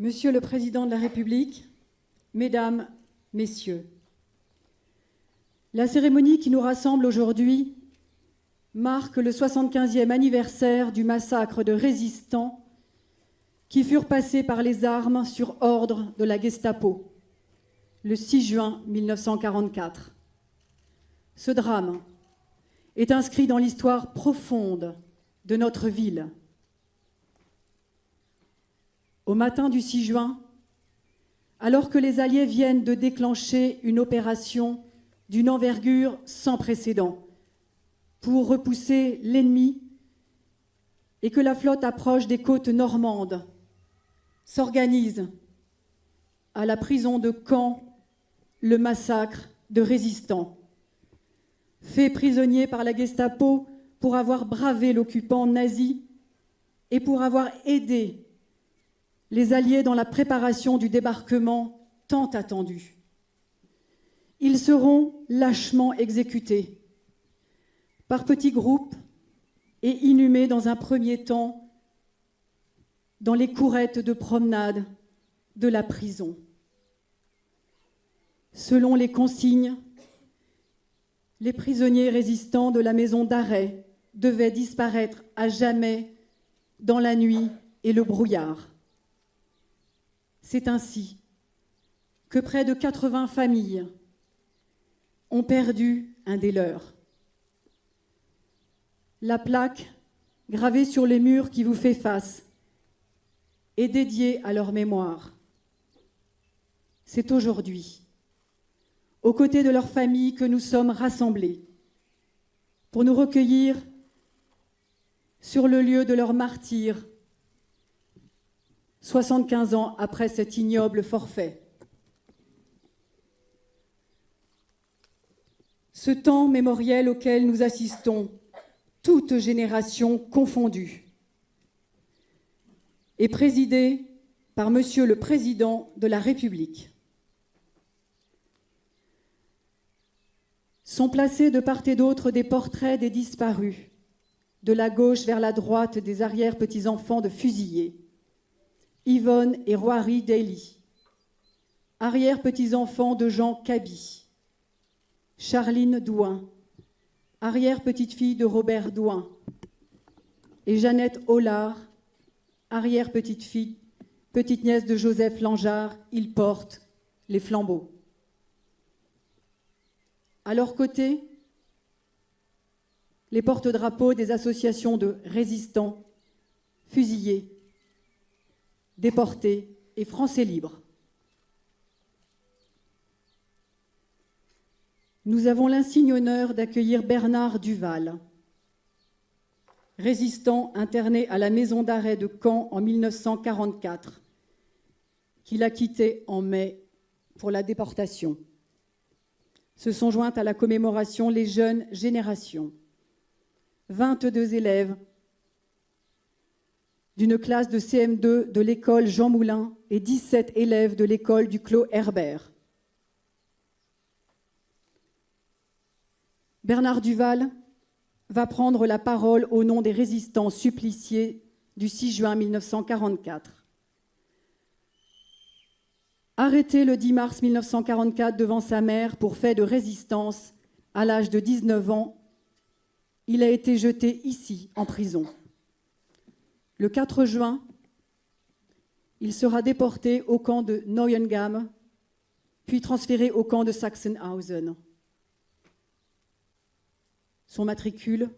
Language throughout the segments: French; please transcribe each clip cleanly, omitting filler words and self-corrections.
Monsieur le Président de la République, Mesdames, Messieurs, la cérémonie qui nous rassemble aujourd'hui marque le 75e anniversaire du massacre de résistants qui furent passés par les armes sur ordre de la Gestapo, le 6 juin 1944. Ce drame est inscrit dans l'histoire profonde de notre ville. Au matin du 6 juin, alors que les Alliés viennent de déclencher une opération d'une envergure sans précédent pour repousser l'ennemi et que la flotte approche des côtes normandes, s'organise à la prison de Caen le massacre de résistants, faits prisonniers par la Gestapo pour avoir bravé l'occupant nazi et pour avoir aidé les Alliés dans la préparation du débarquement tant attendu. Ils seront lâchement exécutés par petits groupes et inhumés dans un premier temps dans les courettes de promenade de la prison. Selon les consignes, les prisonniers résistants de la maison d'arrêt devaient disparaître à jamais dans la nuit et le brouillard. C'est ainsi que près de 80 familles ont perdu un des leurs. La plaque gravée sur les murs qui vous fait face est dédiée à leur mémoire. C'est aujourd'hui, aux côtés de leurs familles, que nous sommes rassemblés pour nous recueillir sur le lieu de leur martyre, 75 ans après cet ignoble forfait. Ce temps mémoriel auquel nous assistons, toutes générations confondues, est présidé par Monsieur le Président de la République. Sont placés de part et d'autre des portraits des disparus, de la gauche vers la droite des arrière-petits-enfants de fusillés, Yvonne et Roary Daly, arrière-petits-enfants de Jean Caby, Charline Douin, arrière-petite-fille de Robert Douin, et Jeannette Hollard, arrière-petite-fille, petite-nièce de Joseph Langeard. Ils portent les flambeaux. À leur côté, les porte-drapeaux des associations de résistants, fusillés, déportés et Français libres. Nous avons l'insigne honneur d'accueillir Bernard Duval, résistant interné à la maison d'arrêt de Caen en 1944, qu'il a quitté en mai pour la déportation. Se sont jointes à la commémoration les jeunes générations, 22 élèves d'une classe de CM2 de l'école Jean Moulin et 17 élèves de l'école du Clos Herbert. Bernard Duval va prendre la parole au nom des résistants suppliciés du 6 juin 1944. Arrêté le 10 mars 1944 devant sa mère pour fait de résistance à l'âge de 19 ans, il a été jeté ici, en prison. Le 4 juin, il sera déporté au camp de Neuengamme, puis transféré au camp de Sachsenhausen. Son matricule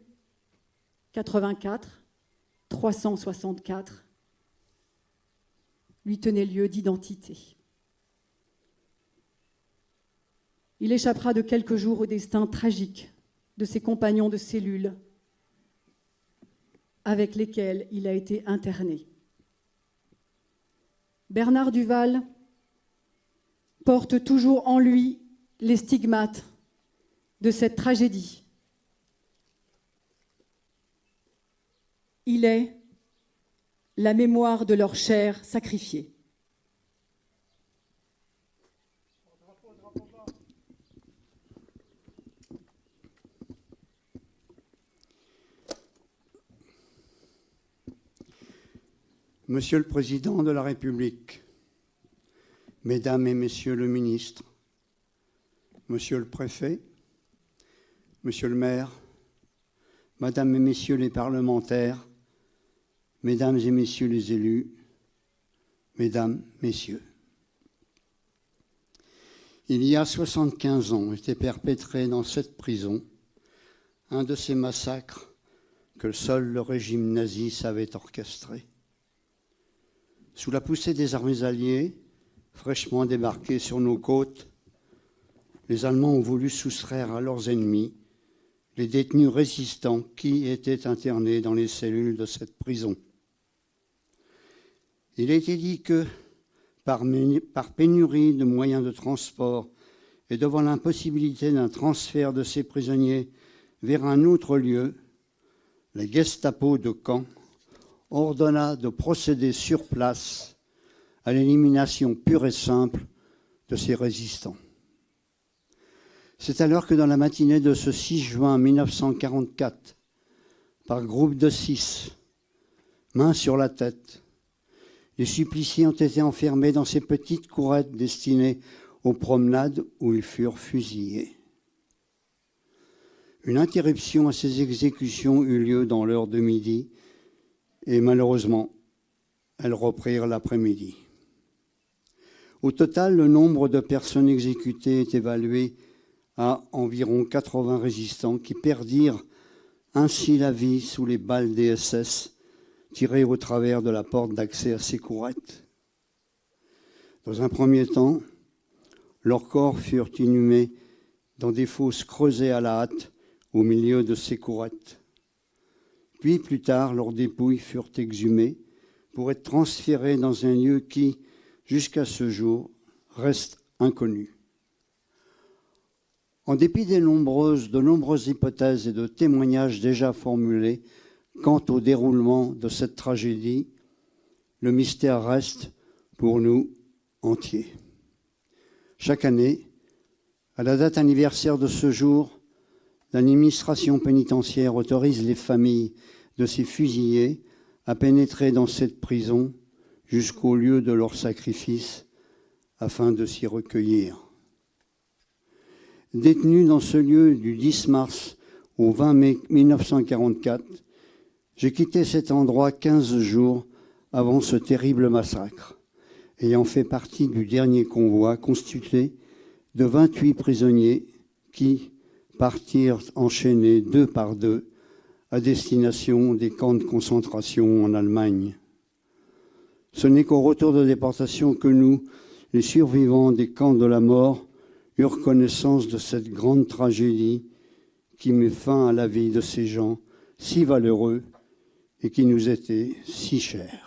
84 364 lui tenait lieu d'identité. Il échappera de quelques jours au destin tragique de ses compagnons de cellule avec lesquels il a été interné. Bernard Duval porte toujours en lui les stigmates de cette tragédie. Il est la mémoire de leur chair sacrifiée. Monsieur le Président de la République, Mesdames et Messieurs le ministre, Monsieur le préfet, Monsieur le maire, Mesdames et Messieurs les parlementaires, Mesdames et Messieurs les élus, Mesdames, Messieurs. Il y a 75 ans était perpétré dans cette prison un de ces massacres que seul le régime nazi savait orchestrer. Sous la poussée des armées alliées, fraîchement débarquées sur nos côtes, les Allemands ont voulu soustraire à leurs ennemis les détenus résistants qui étaient internés dans les cellules de cette prison. Il a été dit que, par pénurie de moyens de transport et devant l'impossibilité d'un transfert de ces prisonniers vers un autre lieu, la Gestapo de Caen ordonna de procéder sur place à l'élimination pure et simple de ces résistants. C'est alors que dans la matinée de ce 6 juin 1944, par groupe de 6, main sur la tête, les suppliciés ont été enfermés dans ces petites courettes destinées aux promenades où ils furent fusillés. Une interruption à ces exécutions eut lieu dans l'heure de midi et malheureusement, elles reprirent l'après-midi. Au total, le nombre de personnes exécutées est évalué à environ 80 résistants qui perdirent ainsi la vie sous les balles des SS tirées au travers de la porte d'accès à ces courettes. Dans un premier temps, leurs corps furent inhumés dans des fosses creusées à la hâte au milieu de ces courettes. Puis, plus tard, leurs dépouilles furent exhumées pour être transférées dans un lieu qui, jusqu'à ce jour, reste inconnu. En dépit de nombreuses hypothèses et de témoignages déjà formulés quant au déroulement de cette tragédie, le mystère reste, pour nous, entier. Chaque année, à la date anniversaire de ce jour, l'administration pénitentiaire autorise les familles de ces fusillés à pénétrer dans cette prison jusqu'au lieu de leur sacrifice afin de s'y recueillir. Détenu dans ce lieu du 10 mars au 20 mai 1944, j'ai quitté cet endroit 15 jours avant ce terrible massacre, ayant fait partie du dernier convoi constitué de 28 prisonniers qui partirent enchaînés 2 par 2 à destination des camps de concentration en Allemagne. Ce n'est qu'au retour de déportation que nous, les survivants des camps de la mort, eurent connaissance de cette grande tragédie qui met fin à la vie de ces gens si valeureux et qui nous étaient si chers.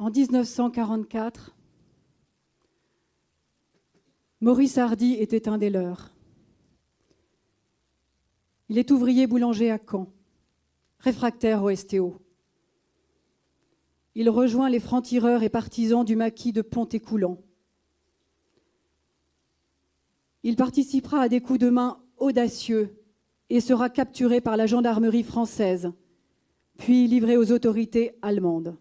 En 1944, Maurice Hardy était un des leurs. Il est ouvrier boulanger à Caen, réfractaire au STO. Il rejoint les francs-tireurs et partisans du maquis de Pontécoulant. Il participera à des coups de main audacieux et sera capturé par la gendarmerie française, puis livré aux autorités allemandes.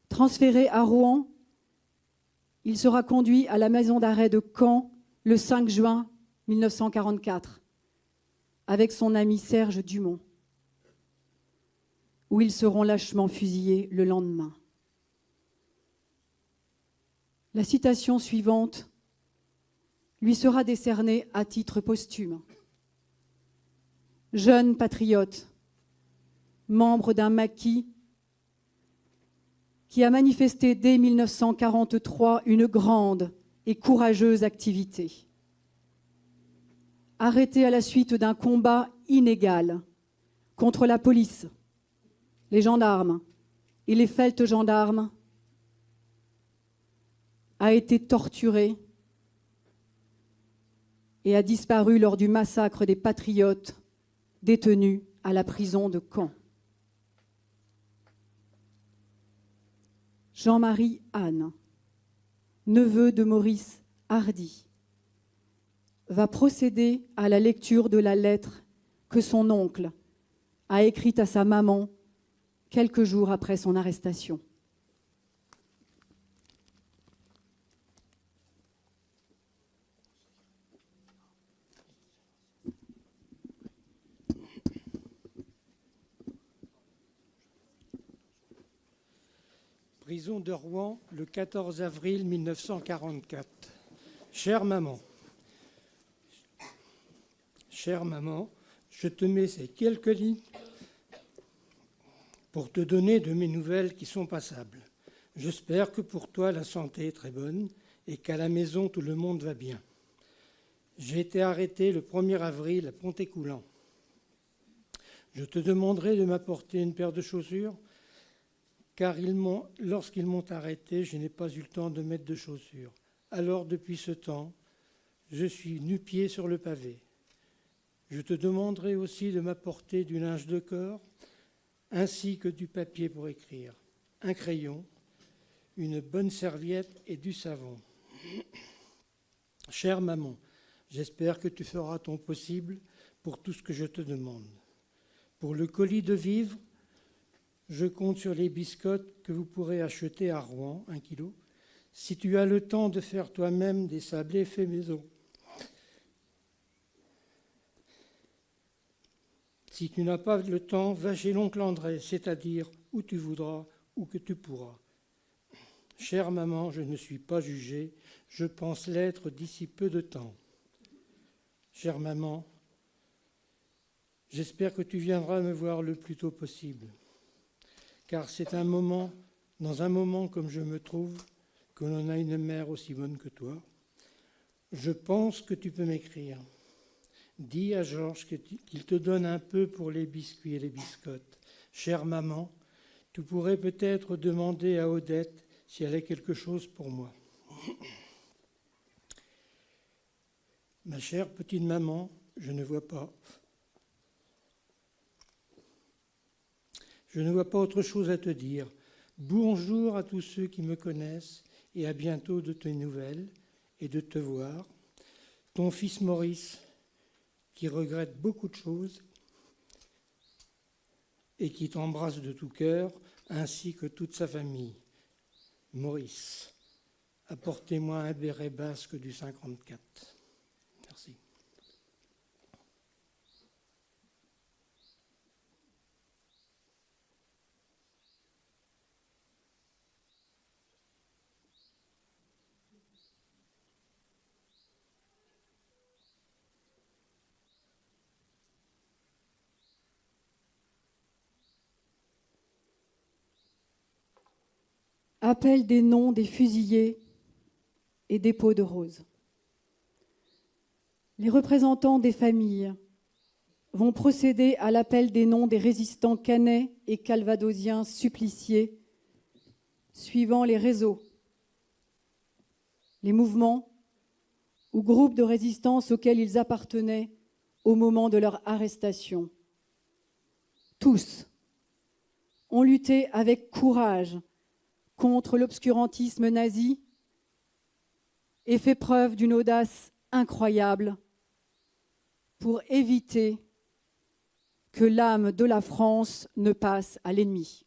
Transféré à Rouen, il sera conduit à la maison d'arrêt de Caen le 5 juin 1944 avec son ami Serge Dumont, où ils seront lâchement fusillés le lendemain. La citation suivante lui sera décernée à titre posthume. Jeune patriote, membre d'un maquis qui a manifesté dès 1943 une grande et courageuse activité. Arrêté à la suite d'un combat inégal contre la police, les gendarmes et les feldgendarmes, a été torturé et a disparu lors du massacre des patriotes détenus à la prison de Caen. Jean-Marie Anne, neveu de Maurice Hardy, va procéder à la lecture de la lettre que son oncle a écrite à sa maman quelques jours après son arrestation. Prison de Rouen, le 14 avril 1944. Chère maman, je te mets ces quelques lignes pour te donner de mes nouvelles qui sont passables. J'espère que pour toi la santé est très bonne et qu'à la maison tout le monde va bien. J'ai été arrêté le 1er avril à Pont-Écoulant. Je te demanderai de m'apporter une paire de chaussures, car lorsqu'ils m'ont arrêté, je n'ai pas eu le temps de mettre de chaussures. Alors, depuis ce temps, je suis nu-pied sur le pavé. Je te demanderai aussi de m'apporter du linge de corps, ainsi que du papier pour écrire, un crayon, une bonne serviette et du savon. Chère maman, j'espère que tu feras ton possible pour tout ce que je te demande. Pour le colis de vivres, je compte sur les biscottes que vous pourrez acheter à Rouen, 1 kilo, si tu as le temps de faire toi-même des sablés faits maison. Si tu n'as pas le temps, va chez l'oncle André, c'est-à-dire où tu voudras ou que tu pourras. Chère maman, je ne suis pas jugé, je pense l'être d'ici peu de temps. Chère maman, j'espère que tu viendras me voir le plus tôt possible, car c'est dans un moment comme je me trouve, que l'on a une mère aussi bonne que toi. Je pense que tu peux m'écrire. Dis à Georges qu'il te donne un peu pour les biscuits et les biscottes. Chère maman, tu pourrais peut-être demander à Odette si elle a quelque chose pour moi. Ma chère petite maman, je ne vois pas autre chose à te dire. Bonjour à tous ceux qui me connaissent et à bientôt de tes nouvelles et de te voir. Ton fils Maurice, qui regrette beaucoup de choses et qui t'embrasse de tout cœur, ainsi que toute sa famille. Maurice, apportez-moi un béret basque du 54. Merci. Appel des noms des fusillés et dépôt de roses. Les représentants des familles vont procéder à l'appel des noms des résistants caennais et calvadosiens suppliciés, suivant les réseaux, les mouvements ou groupes de résistance auxquels ils appartenaient au moment de leur arrestation. Tous ont lutté avec courage contre l'obscurantisme nazi et fait preuve d'une audace incroyable pour éviter que l'âme de la France ne passe à l'ennemi.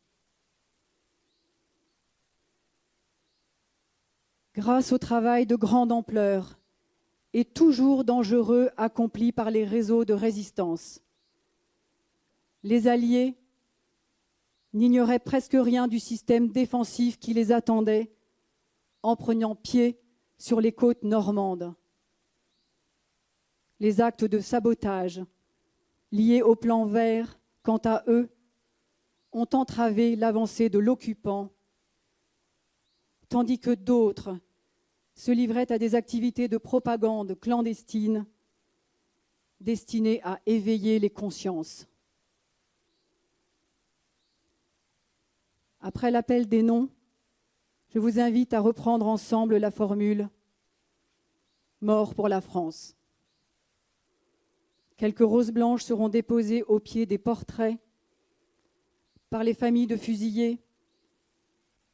Grâce au travail de grande ampleur et toujours dangereux accompli par les réseaux de résistance, les Alliés n'ignoraient presque rien du système défensif qui les attendait en prenant pied sur les côtes normandes. Les actes de sabotage liés au plan vert, quant à eux, ont entravé l'avancée de l'occupant, tandis que d'autres se livraient à des activités de propagande clandestine destinées à éveiller les consciences. Après l'appel des noms, je vous invite à reprendre ensemble la formule « Mort pour la France ». Quelques roses blanches seront déposées au pied des portraits par les familles de fusillés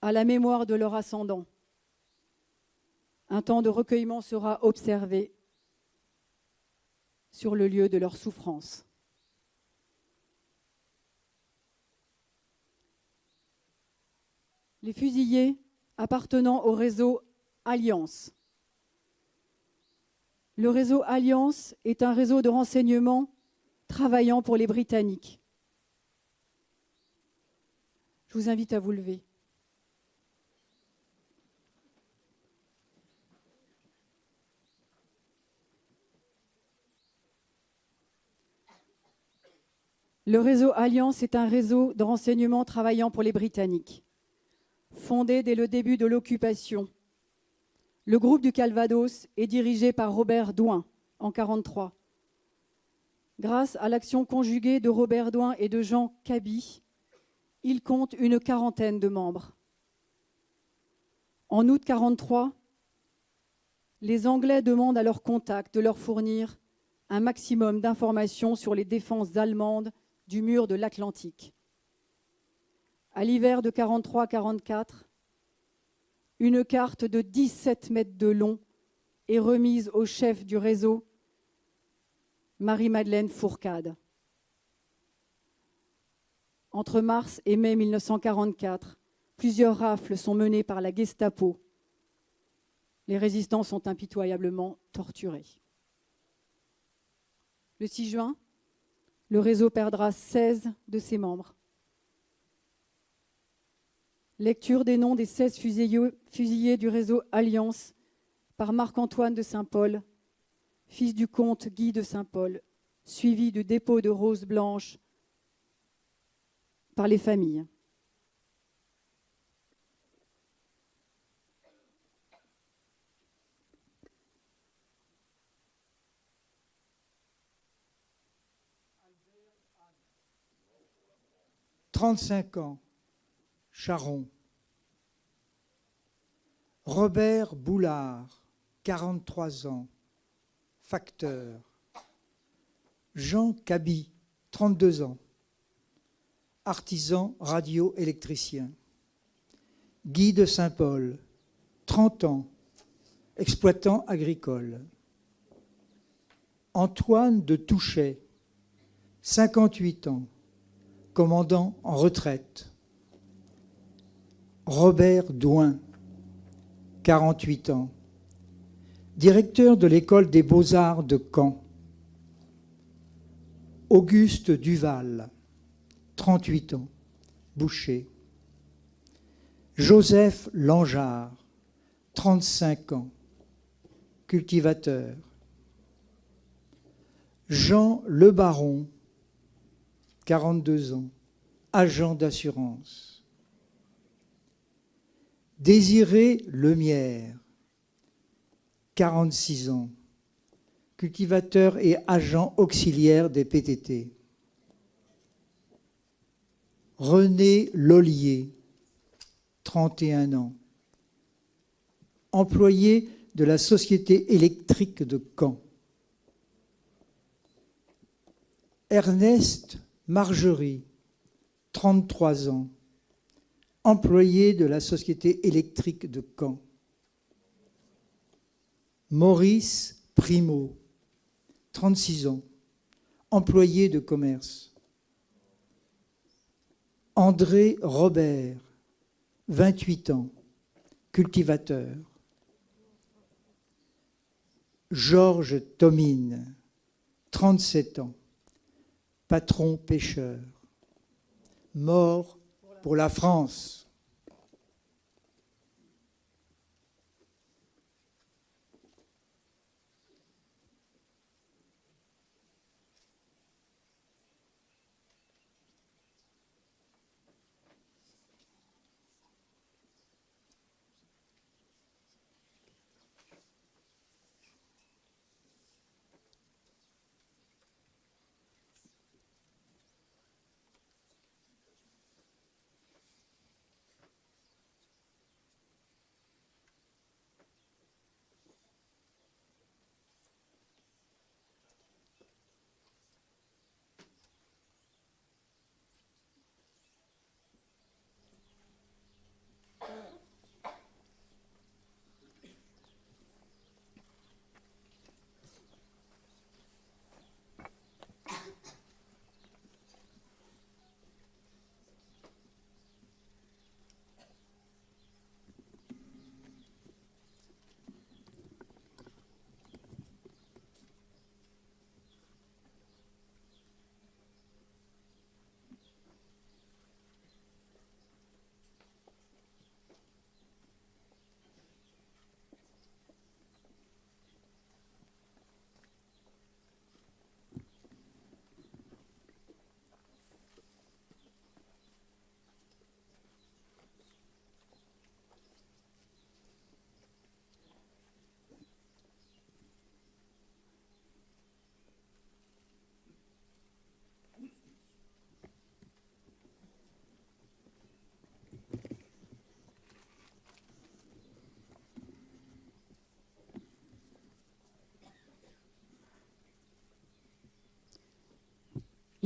à la mémoire de leurs ascendants. Un temps de recueillement sera observé sur le lieu de leur souffrance. Les fusillés appartenant au réseau Alliance. Le réseau Alliance est un réseau de renseignement travaillant pour les Britanniques. Je vous invite à vous lever. Le réseau Alliance est un réseau de renseignement travaillant pour les Britanniques. Fondé dès le début de l'occupation, le groupe du Calvados est dirigé par Robert Douin en 1943. Grâce à l'action conjuguée de Robert Douin et de Jean Caby, il compte une quarantaine de membres. En août 1943, les Anglais demandent à leurs contacts de leur fournir un maximum d'informations sur les défenses allemandes du mur de l'Atlantique. À l'hiver de 1943-1944, une carte de 17 mètres de long est remise au chef du réseau, Marie-Madeleine Fourcade. Entre mars et mai 1944, plusieurs rafles sont menées par la Gestapo. Les résistants sont impitoyablement torturés. Le 6 juin, le réseau perdra 16 de ses membres. Lecture des noms des 16 fusillés du réseau Alliance par Marc-Antoine de Saint-Paul, fils du comte Guy de Saint-Paul, suivi du dépôt de roses blanches par les familles. « 35 ans, Charon. Robert Boulard, 43 ans, facteur. Jean Caby, 32 ans, artisan radio-électricien. Guy de Saint-Paul, 30 ans, exploitant agricole. Antoine de Touchet, 58 ans, commandant en retraite. Robert Douin, 48 ans, directeur de l'école des beaux-arts de Caen. Auguste Duval, 38 ans, boucher. Joseph Langeard, 35 ans, cultivateur. Jean Le Baron, 42 ans, agent d'assurance. Désiré Lemierre, 46 ans, cultivateur et agent auxiliaire des PTT. René Lollier, 31 ans, employé de la Société électrique de Caen. Ernest Margerie, 33 ans, employé de la Société électrique de Caen. Maurice Primo, 36 ans, employé de commerce. André Robert, 28 ans, cultivateur. Georges Thomine, 37 ans, patron pêcheur. Mort pour la France.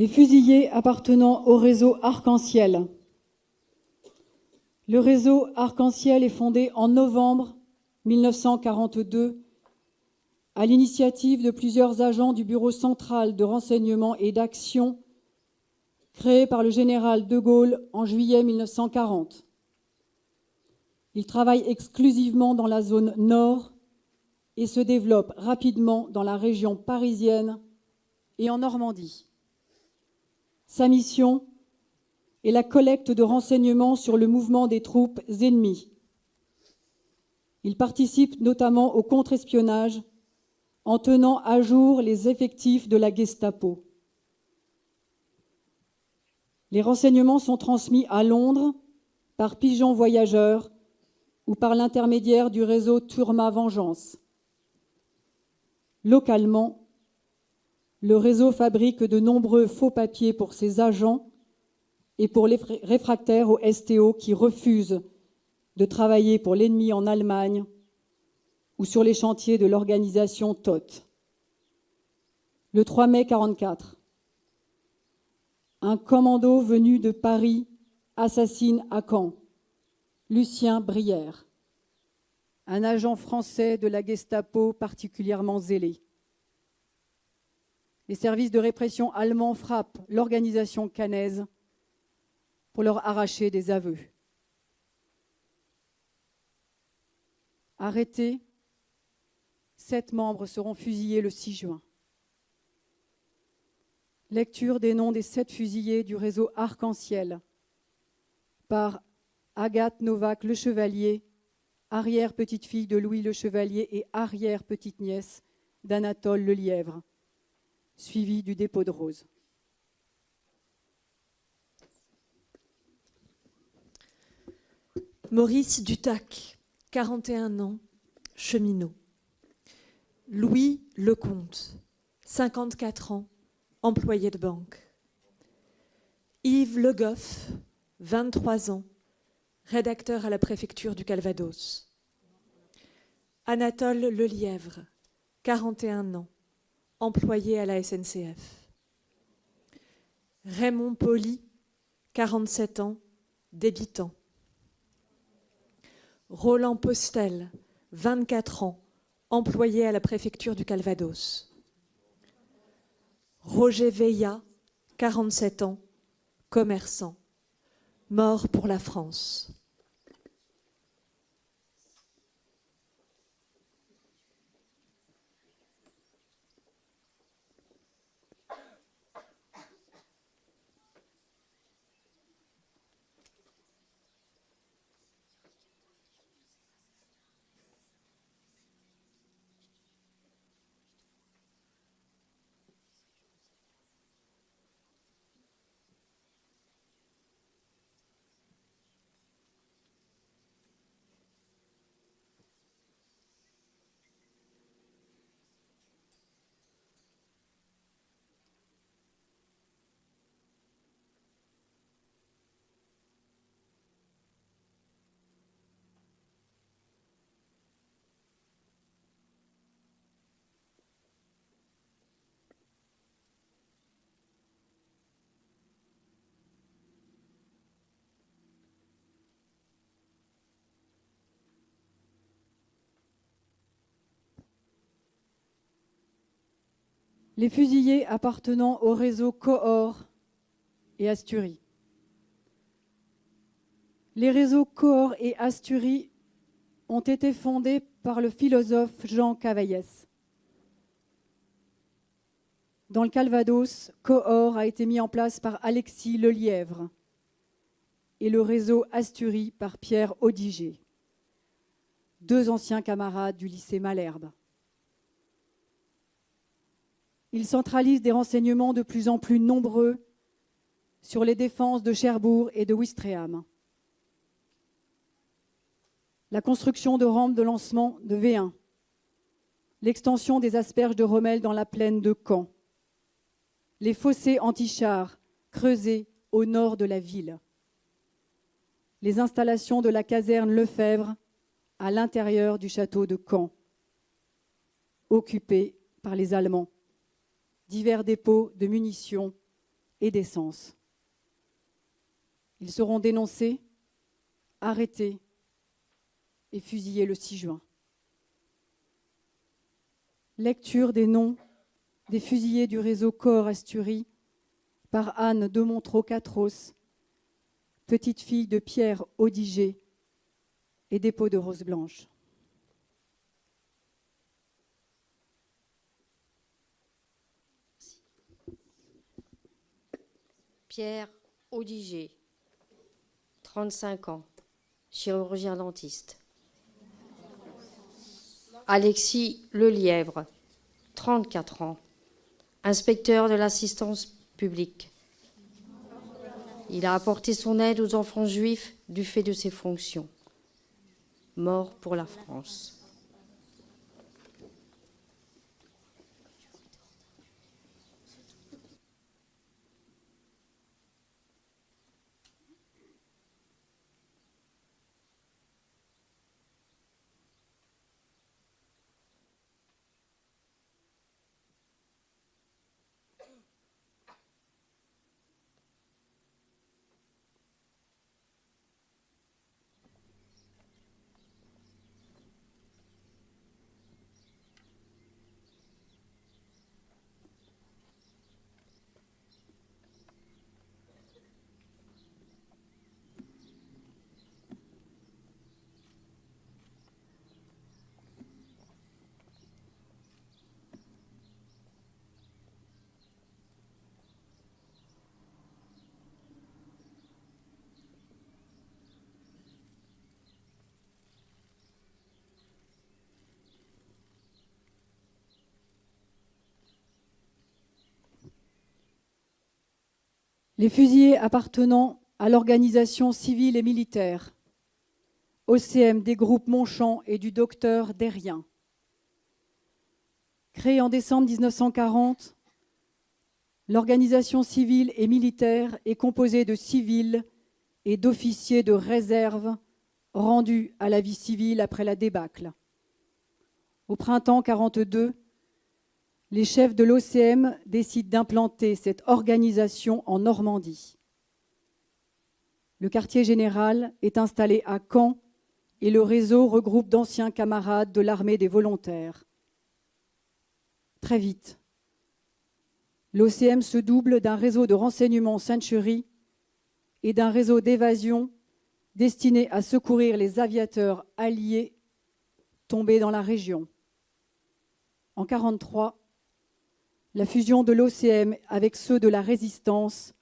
Les fusillés appartenant au réseau Arc-en-Ciel. Le réseau Arc-en-Ciel est fondé en novembre 1942 à l'initiative de plusieurs agents du Bureau central de renseignement et d'action créé par le général de Gaulle en juillet 1940. Il travaille exclusivement dans la zone nord et se développe rapidement dans la région parisienne et en Normandie. Sa mission est la collecte de renseignements sur le mouvement des troupes ennemies. Il participe notamment au contre-espionnage en tenant à jour les effectifs de la Gestapo. Les renseignements sont transmis à Londres par pigeons voyageurs ou par l'intermédiaire du réseau Turma Vengeance. Localement, le réseau fabrique de nombreux faux papiers pour ses agents et pour les réfractaires au STO qui refusent de travailler pour l'ennemi en Allemagne ou sur les chantiers de l'organisation TOT. Le 3 mai 1944, un commando venu de Paris assassine à Caen Lucien Brière, un agent français de la Gestapo particulièrement zélé. Les services de répression allemands frappent l'organisation caennaise pour leur arracher des aveux. Arrêtés, 7 membres seront fusillés le 6 juin. Lecture des noms des 7 fusillés du réseau Arc-en-Ciel par Agathe Novak Le Chevalier, arrière-petite-fille de Louis Le Chevalier et arrière-petite-nièce d'Anatole Le Lièvre, suivi du dépôt de roses. Maurice Dutac, 41 ans, cheminot. Louis Lecomte, 54 ans, employé de banque. Yves Le Goff, 23 ans, rédacteur à la préfecture du Calvados. Anatole Le Lièvre, 41 ans, employé à la SNCF. Raymond Poli, 47 ans, débitant. Roland Postel, 24 ans, employé à la préfecture du Calvados. Roger Veillat, 47 ans, commerçant, mort pour la France. Les fusillés appartenant au réseau Cohort et Asturie. Les réseaux Cohort et Asturie ont été fondés par le philosophe Jean Cavaillès. Dans le Calvados, Cohort a été mis en place par Alexis Lelièvre et le réseau Asturie par Pierre Audiger, 2 anciens camarades du lycée Malherbe. Il centralise des renseignements de plus en plus nombreux sur les défenses de Cherbourg et de Ouistreham. La construction de rampes de lancement de V1, l'extension des asperges de Rommel dans la plaine de Caen, les fossés anti-chars creusés au nord de la ville, les installations de la caserne Lefebvre à l'intérieur du château de Caen, occupé par les Allemands, divers dépôts de munitions et d'essence. Ils seront dénoncés, arrêtés et fusillés le 6 juin. Lecture des noms des fusillés du réseau Cahors-Asturies par Anne de Montreux-Catros, petite fille de Pierre Audiger et dépôt de roses blanches. Pierre Audiger, 35 ans, chirurgien dentiste. Alexis Lelièvre, 34 ans, inspecteur de l'assistance publique. Il a apporté son aide aux enfants juifs du fait de ses fonctions. Mort pour la France. Les fusillés appartenant à l'organisation civile et militaire, OCM des groupes Montchamp et du docteur Derrien. Créée en décembre 1940, l'organisation civile et militaire est composée de civils et d'officiers de réserve rendus à la vie civile après la débâcle. Au printemps 1942, les chefs de l'OCM décident d'implanter cette organisation en Normandie. Le quartier général est installé à Caen et le réseau regroupe d'anciens camarades de l'armée des volontaires. Très vite, l'OCM se double d'un réseau de renseignement Century et d'un réseau d'évasion destiné à secourir les aviateurs alliés tombés dans la région. En 1943, la fusion de l'OCM avec ceux de la Résistance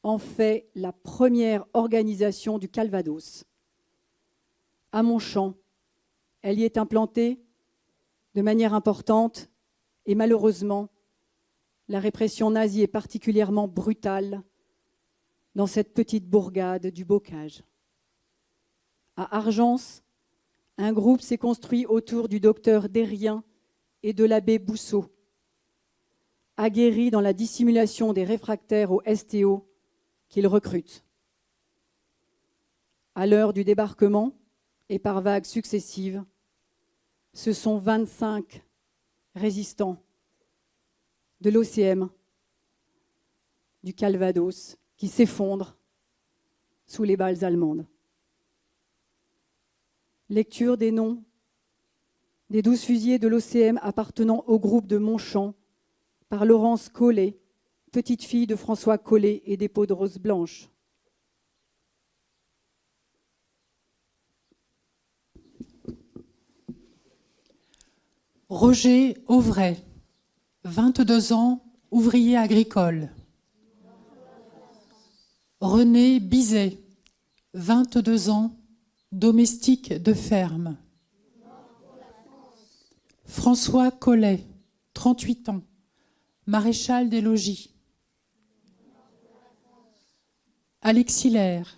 en fait la première organisation du Calvados. À Montchamp, elle y est implantée de manière importante et malheureusement, la répression nazie est particulièrement brutale dans cette petite bourgade du Bocage. À Argence, un groupe s'est construit autour du docteur Derrien et de l'abbé Bousseau, aguerris dans la dissimulation des réfractaires au STO qu'ils recrutent. À l'heure du débarquement, et par vagues successives, ce sont 25 résistants de l'OCM, du Calvados, qui s'effondrent sous les balles allemandes. Lecture des noms des 12 fusillés de l'OCM appartenant au groupe de Montchamp par Laurence Collet, petite fille de François Collet et dépôt de roses blanches. Roger Auvray, 22 ans, ouvrier agricole. René Bizet, 22 ans, domestique de ferme. François Collet, 38 ans, maréchal des logis. Alexis Lair,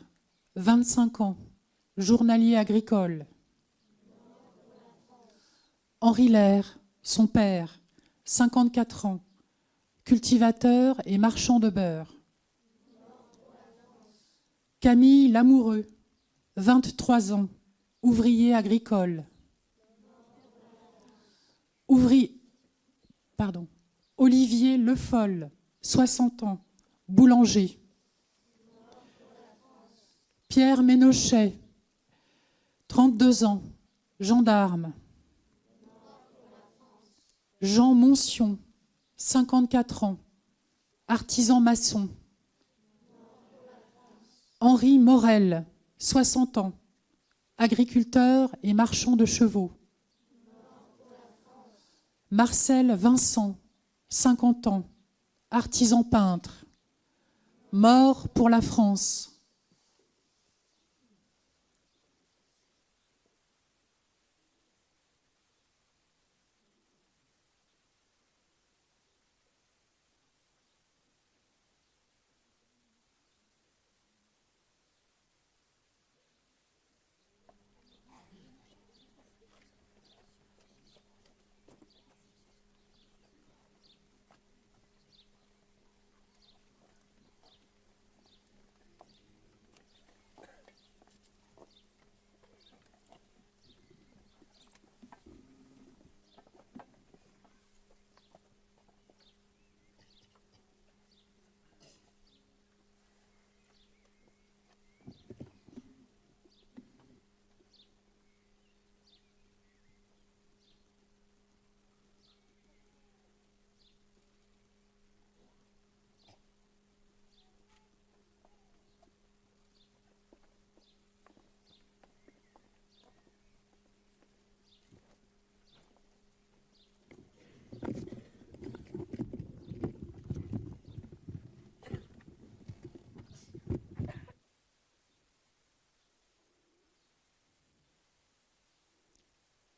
25 ans, journalier agricole. Henri Lair, son père, 54 ans, cultivateur et marchand de beurre. Camille Lamoureux, 23 ans, ouvrier agricole. Olivier Le Foll, 60 ans, boulanger. Pierre Ménochet, 32 ans, gendarme. Jean Moncion, 54 ans, artisan maçon. Henri Morel, 60 ans, agriculteur et marchand de chevaux. Marcel Vincent, 50 ans, artisan peintre. Mort pour la France.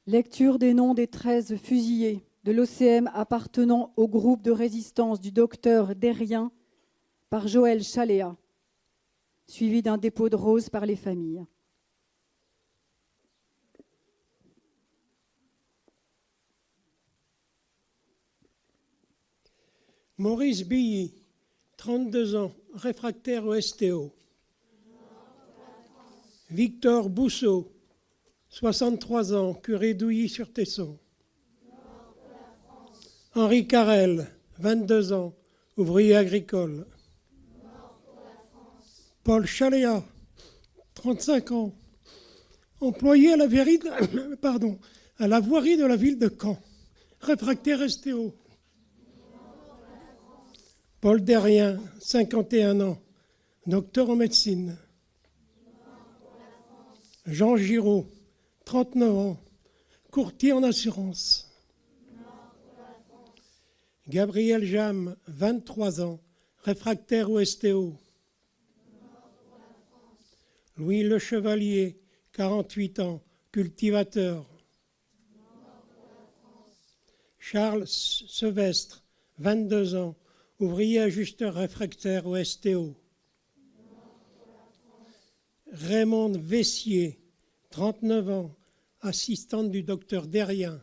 Lecture des noms des 13 fusillés de l'OCM appartenant au groupe de résistance du docteur Derrien par Joël Chaléa, suivi d'un dépôt de roses par les familles. Maurice Billy, 32 ans, réfractaire au STO. Victor Bousseau, 63 ans, curé d'Ouilly-sur-Tesson. Henri Carrel, 22 ans, ouvrier agricole. Paul Chaléa, 35 ans, employé à la voirie de la ville de Caen, réfractaire STO. Paul Derrien, 51 ans, docteur en médecine. Jean Giraud, 39 ans, courtier en assurance. Gabriel Jam, 23 ans, réfractaire au STO. Louis Le Chevalier, 48 ans, cultivateur. Charles Sevestre, 22 ans, ouvrier ajusteur réfractaire au STO. Raymond Vessier, 39 ans, assistante du docteur Derrien.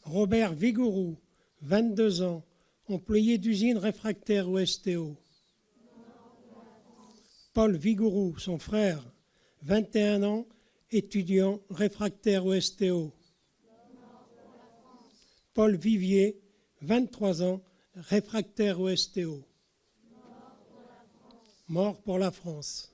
Robert Vigourou, 22 ans, employé d'usine réfractaire au STO. Paul Vigourou, son frère, 21 ans, étudiant réfractaire au STO. Paul Vivier, 23 ans, réfractaire au STO. Mort pour la France.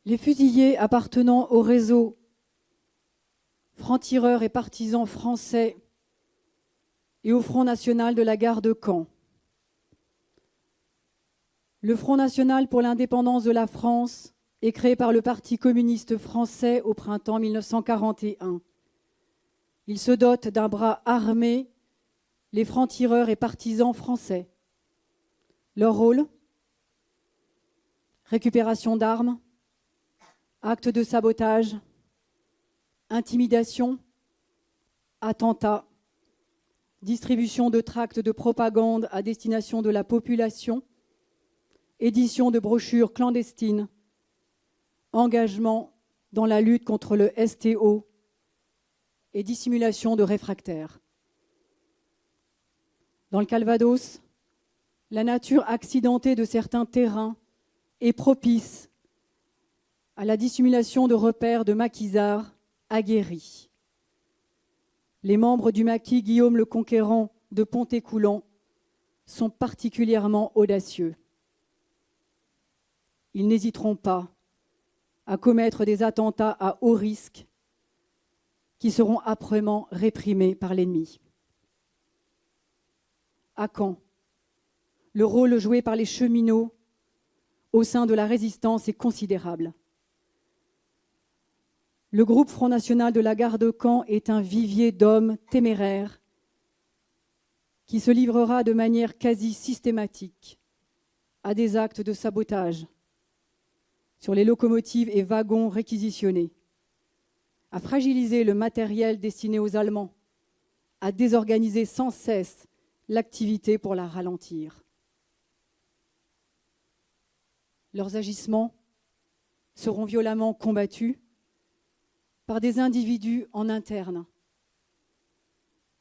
Les fusillés appartenant au réseau francs-tireurs et partisans français et au Front national de la gare de Caen. Le Front national pour l'indépendance de la France est créé par le Parti communiste français au printemps 1941. Il se dote d'un bras armé, les francs-tireurs et partisans français. Leur rôle ? Récupération d'armes, actes de sabotage, intimidation, attentats, distribution de tracts de propagande à destination de la population, édition de brochures clandestines, engagement dans la lutte contre le STO et dissimulation de réfractaires. Dans le Calvados, la nature accidentée de certains terrains est propice à la dissimulation de repères de maquisards aguerris. Les membres du maquis Guillaume le Conquérant de Pont-Écoulant sont particulièrement audacieux. Ils n'hésiteront pas à commettre des attentats à haut risque qui seront âprement réprimés par l'ennemi. À Caen, le rôle joué par les cheminots au sein de la résistance est considérable. Le groupe Front National de la gare de Caen est un vivier d'hommes téméraires qui se livrera de manière quasi systématique à des actes de sabotage sur les locomotives et wagons réquisitionnés, à fragiliser le matériel destiné aux Allemands, à désorganiser sans cesse l'activité pour la ralentir. Leurs agissements seront violemment combattus par des individus en interne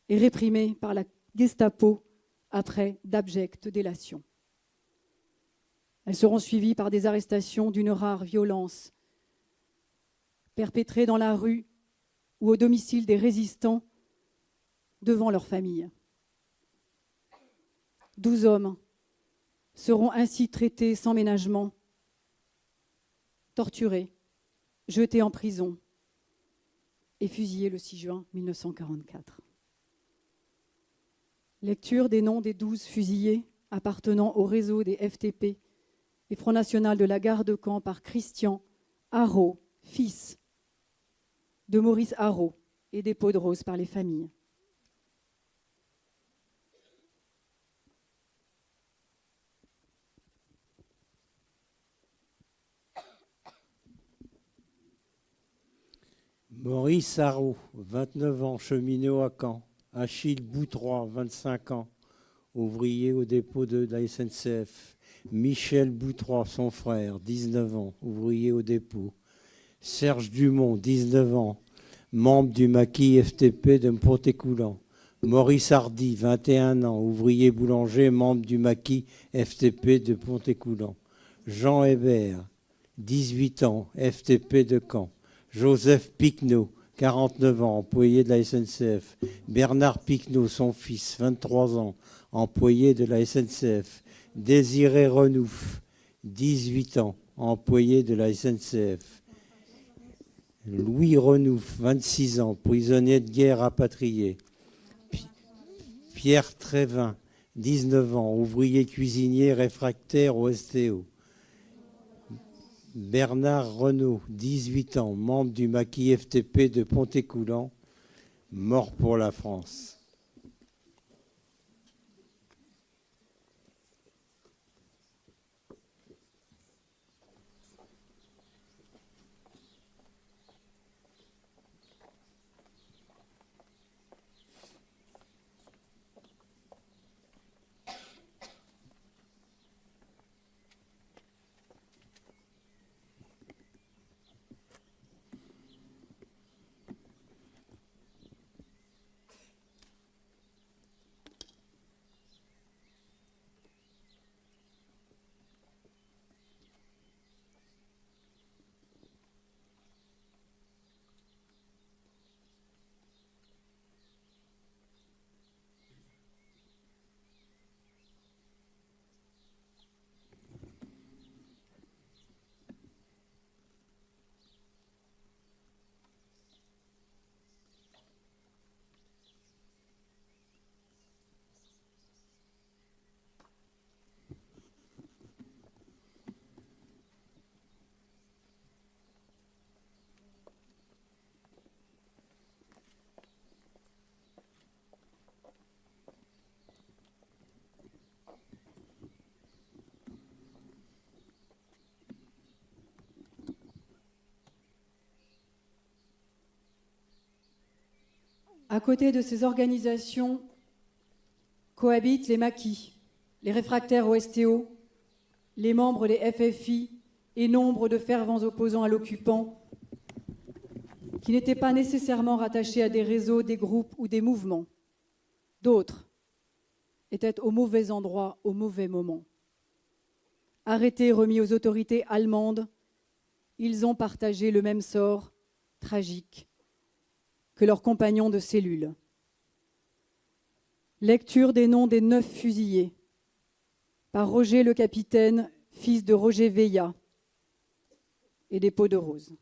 et réprimés par la Gestapo après d'abjectes délations. Elles seront suivies par des arrestations d'une rare violence, perpétrées dans la rue ou au domicile des résistants devant leur famille. 12 hommes seront ainsi traités sans ménagement, torturés, jetés en prison et fusillés le 6 juin 1944. Lecture des noms des 12 fusillés appartenant au réseau des FTP et Front National de la gare de Caen par Christian Haraud, fils de Maurice Haraud, et des pots de rose par les familles. Maurice Haraud, 29 ans, cheminot à Caen. Achille Boutroy, 25 ans, ouvrier au dépôt de la SNCF. Michel Boutroy, son frère, 19 ans, ouvrier au dépôt. Serge Dumont, 19 ans, membre du maquis FTP de Pont-Écoulant. Maurice Hardy, 21 ans, ouvrier boulanger, membre du maquis FTP de Pont-Écoulant. Jean Hébert, 18 ans, FTP de Caen. Joseph Picnot, 49 ans, employé de la SNCF. Bernard Picnot, son fils, 23 ans, employé de la SNCF. Désiré Renouf, 18 ans, employé de la SNCF. Louis Renouf, 26 ans, prisonnier de guerre rapatrié. Pierre Trévin, 19 ans, ouvrier cuisinier réfractaire au STO. Bernard Renaud, 18 ans, membre du maquis FTP de Pont-Écoulant, mort pour la France. À côté de ces organisations cohabitent les maquis, les réfractaires au STO, les membres des FFI et nombre de fervents opposants à l'occupant qui n'étaient pas nécessairement rattachés à des réseaux, des groupes ou des mouvements. D'autres étaient au mauvais endroit, au mauvais moment. Arrêtés et remis aux autorités allemandes, ils ont partagé le même sort tragique que leurs compagnons de cellule. Lecture des noms des 9 fusillés par Roger le capitaine, fils de Roger Veillat, et des pots de rose.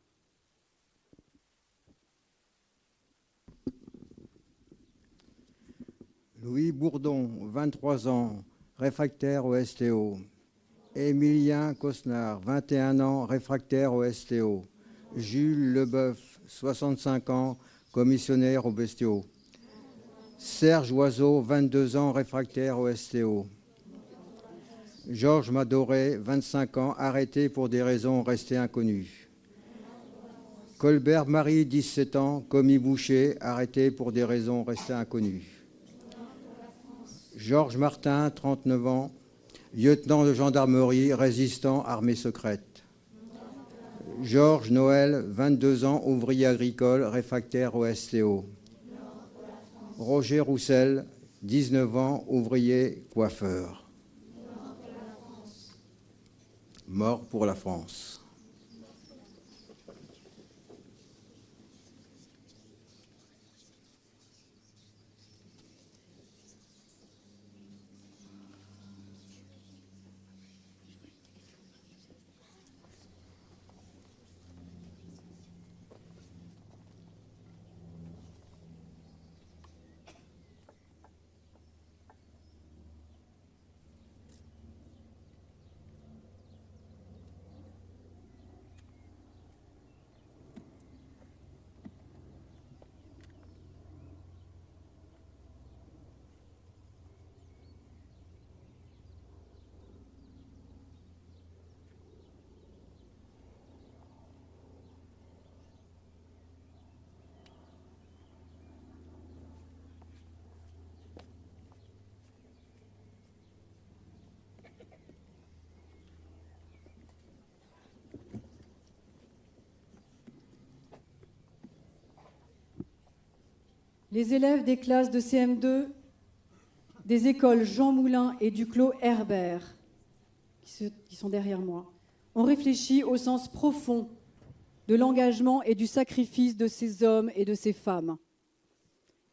Louis Bourdon, 23 ans, réfractaire au STO. Émilien Cosnard, 21 ans, réfractaire au STO. Jules Leboeuf, 65 ans, commissionnaire au STO. Serge Oiseau, 22 ans, réfractaire au STO. Georges Madoré, 25 ans, arrêté pour des raisons restées inconnues. Colbert Marie, 17 ans, commis boucher, arrêté pour des raisons restées inconnues. Georges Martin, 39 ans, lieutenant de gendarmerie, résistant, armée secrète. Georges Noël, 22 ans, ouvrier agricole, réfractaire au STO. Roger Roussel, 19 ans, ouvrier coiffeur. Mort pour la France. Les élèves des classes de CM2 des écoles Jean Moulin et Duclos Herbert, qui sont derrière moi, ont réfléchi au sens profond de l'engagement et du sacrifice de ces hommes et de ces femmes.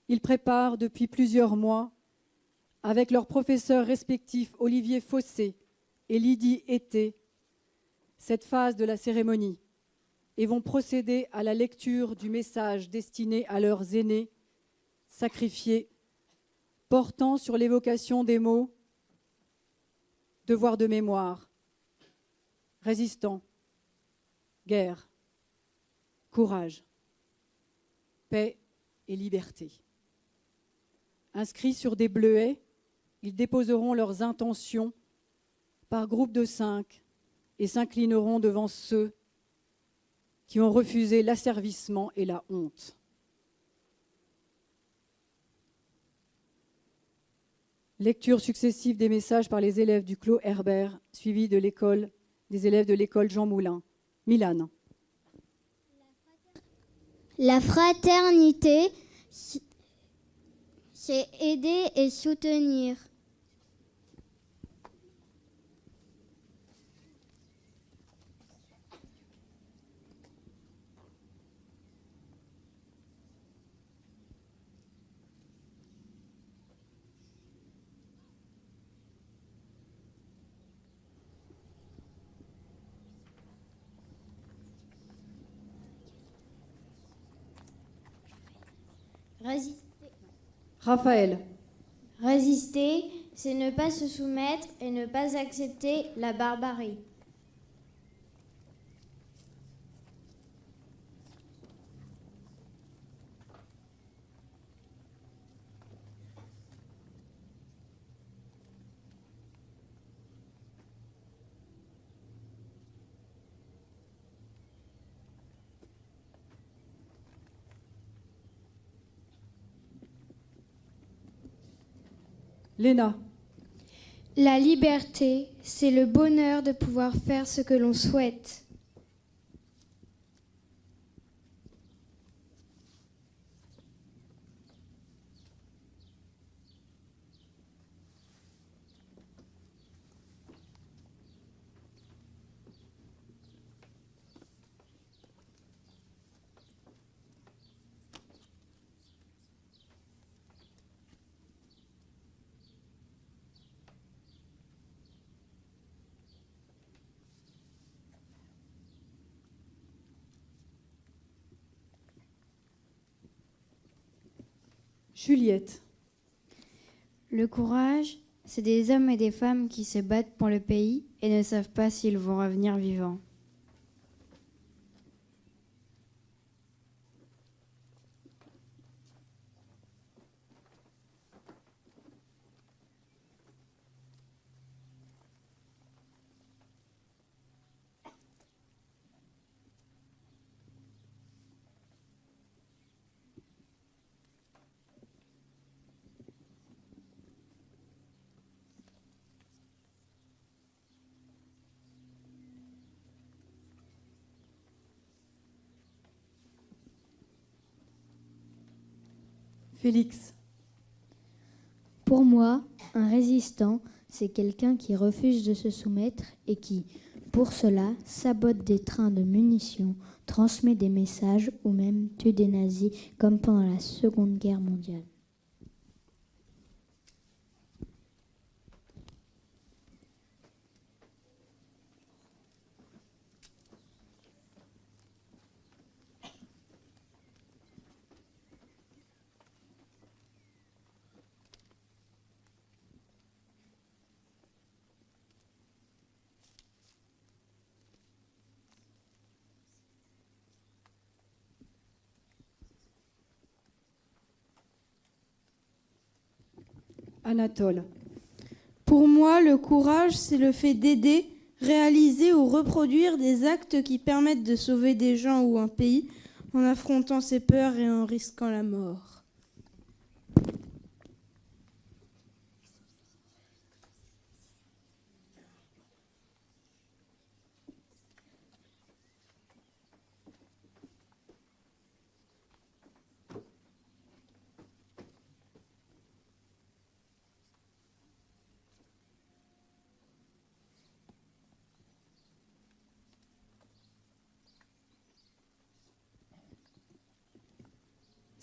Ils préparent depuis plusieurs mois, avec leurs professeurs respectifs Olivier Fossé et Lydie Été, cette phase de la cérémonie et vont procéder à la lecture du message destiné à leurs aînés sacrifiés, portant sur l'évocation des mots « devoir de mémoire »,« résistant »,« guerre »,« courage »,« paix » et « liberté ». Inscrits sur des bleuets, ils déposeront leurs intentions par groupe de 5 et s'inclineront devant ceux qui ont refusé l'asservissement et la honte. Lecture successive des messages par les élèves du Clos Herbert, suivis de l'école des élèves de l'école Jean Moulin. Milan. La fraternité, c'est aider et soutenir. Résister. Raphaël. Résister, c'est ne pas se soumettre et ne pas accepter la barbarie. Léna. La liberté, c'est le bonheur de pouvoir faire ce que l'on souhaite. Juliette. Le courage, c'est des hommes et des femmes qui se battent pour le pays et ne savent pas s'ils vont revenir vivants. Félix. Pour moi, un résistant, c'est quelqu'un qui refuse de se soumettre et qui, pour cela, sabote des trains de munitions, transmet des messages ou même tue des nazis comme pendant la Seconde Guerre mondiale. Anatole. Pour moi, le courage, c'est le fait d'aider, réaliser ou reproduire des actes qui permettent de sauver des gens ou un pays en affrontant ses peurs et en risquant la mort.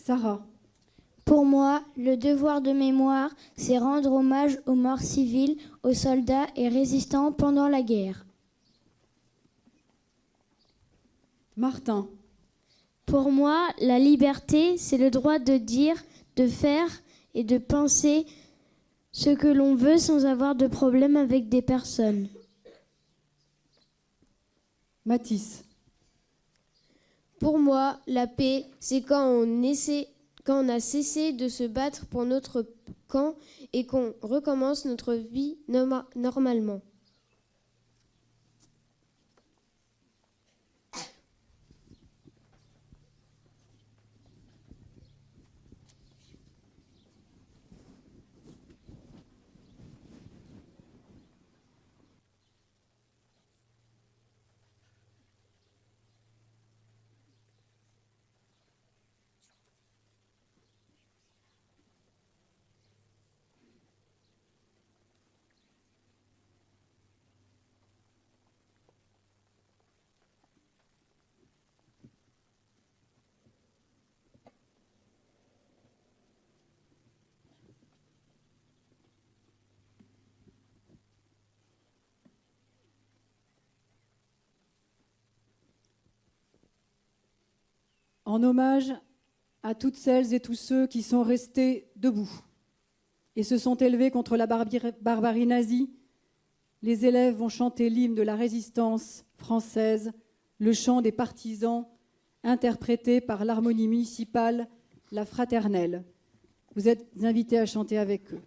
Sarah. Pour moi, le devoir de mémoire, c'est rendre hommage aux morts civiles, aux soldats et résistants pendant la guerre. Martin. Pour moi, la liberté, c'est le droit de dire, de faire et de penser ce que l'on veut sans avoir de problème avec des personnes. Mathis. Pour moi, la paix, c'est quand on a cessé de se battre pour notre camp et qu'on recommence notre vie normalement. En hommage à toutes celles et tous ceux qui sont restés debout et se sont élevés contre la barbarie nazie, les élèves vont chanter l'hymne de la résistance française, le chant des partisans, interprété par l'harmonie municipale La Fraternelle. Vous êtes invités à chanter avec eux.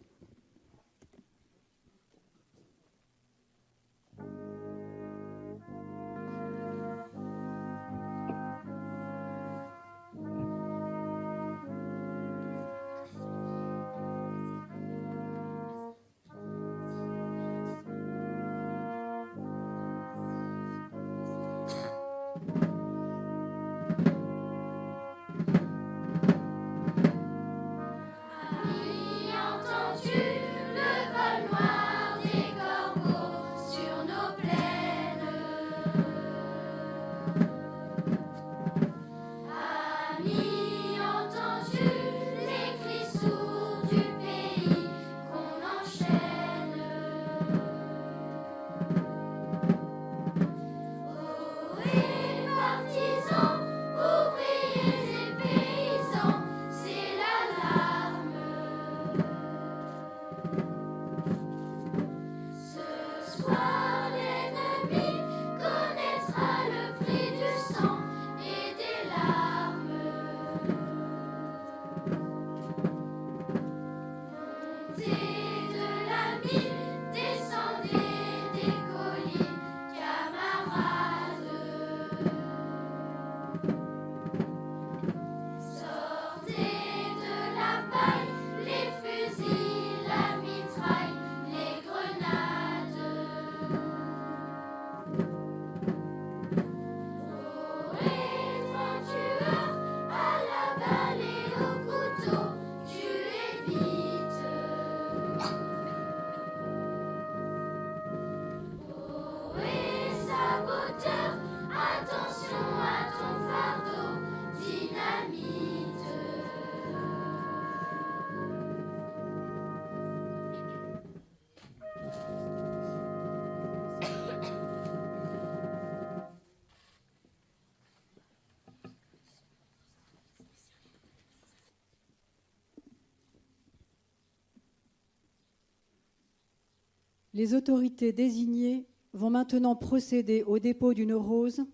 Les autorités désignées vont maintenant procéder au dépôt d'une rose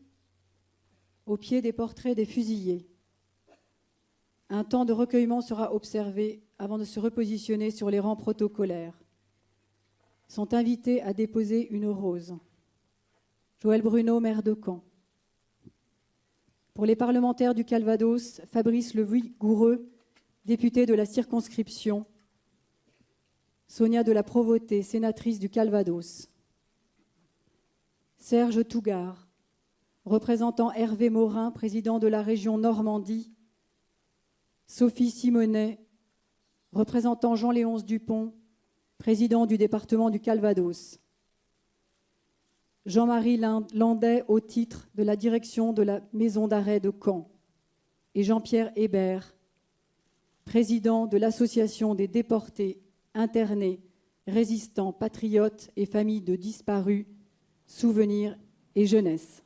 au pied des portraits des fusillés. Un temps de recueillement sera observé avant de se repositionner sur les rangs protocolaires. Sont invités à déposer une rose. Joël Bruno, maire de Caen. Pour les parlementaires du Calvados, Fabrice Le Vigoureux, député de la circonscription. Sonia de la Provôté, sénatrice du Calvados. Serge Tougard, représentant Hervé Morin, président de la région Normandie. Sophie Simonet, représentant Jean-Léonce Dupont, président du département du Calvados. Jean-Marie Landais au titre de la direction de la maison d'arrêt de Caen. Et Jean-Pierre Hébert, président de l'association des déportés, internés, résistants, patriotes et familles de disparus, souvenirs et jeunesse.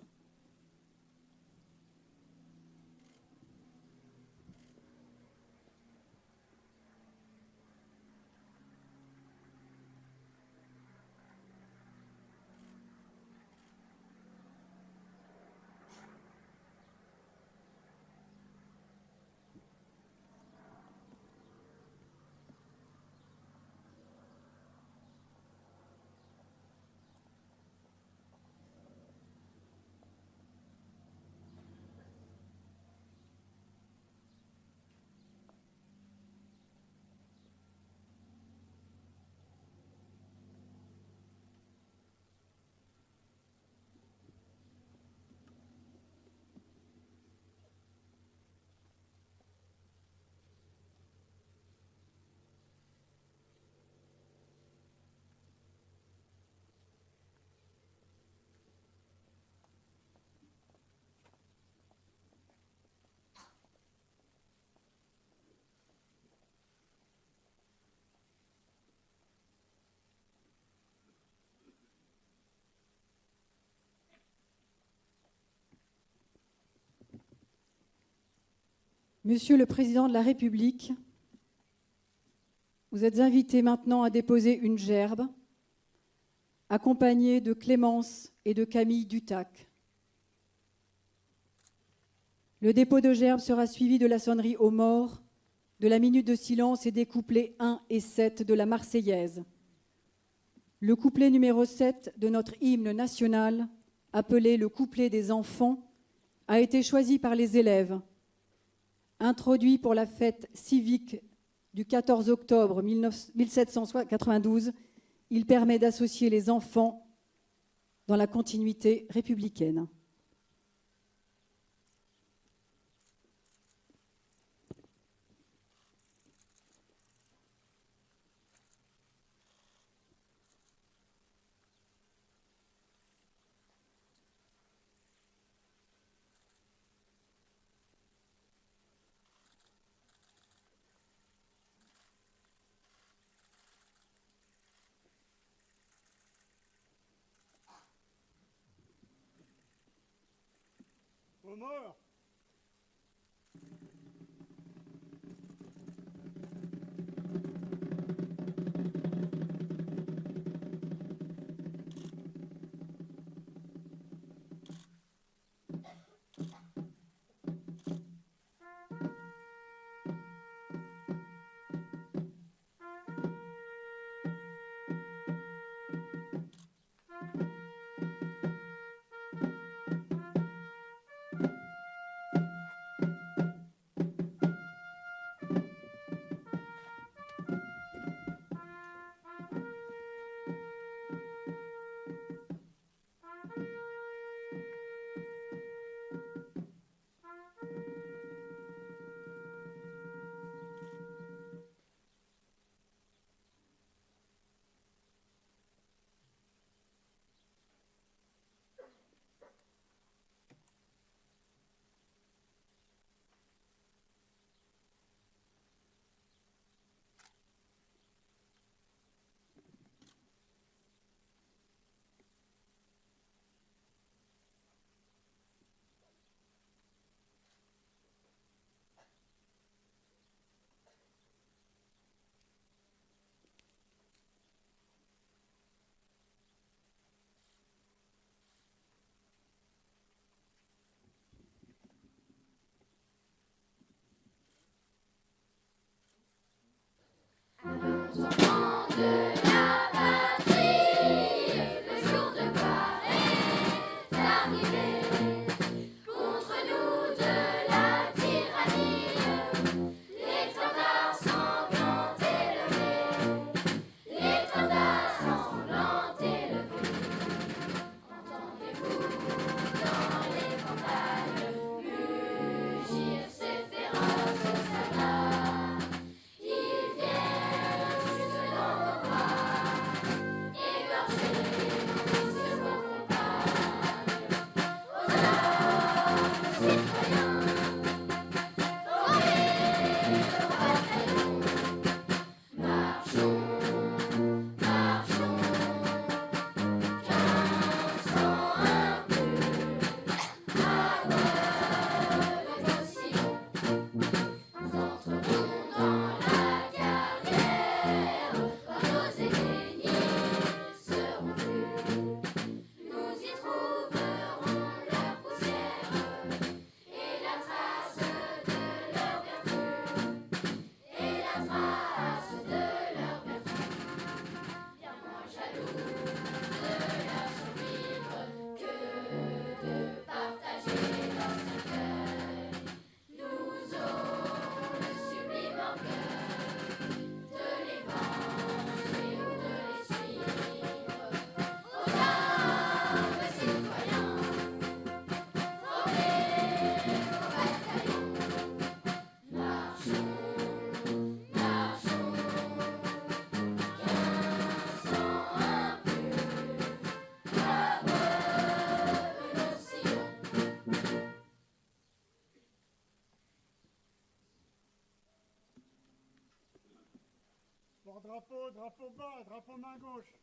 Monsieur le Président de la République, vous êtes invité maintenant à déposer une gerbe, accompagné de Clémence et de Camille Dutac. Le dépôt de gerbe sera suivi de la sonnerie aux morts, de la minute de silence et des couplets 1 et 7 de la Marseillaise. Le couplet numéro 7 de notre hymne national, appelé le couplet des enfants, a été choisi par les élèves. Introduit pour la fête civique du 14 octobre 1792, il permet d'associer les enfants dans la continuité républicaine. Aux morts. Drapeau, drapeau bas, drapeau main gauche.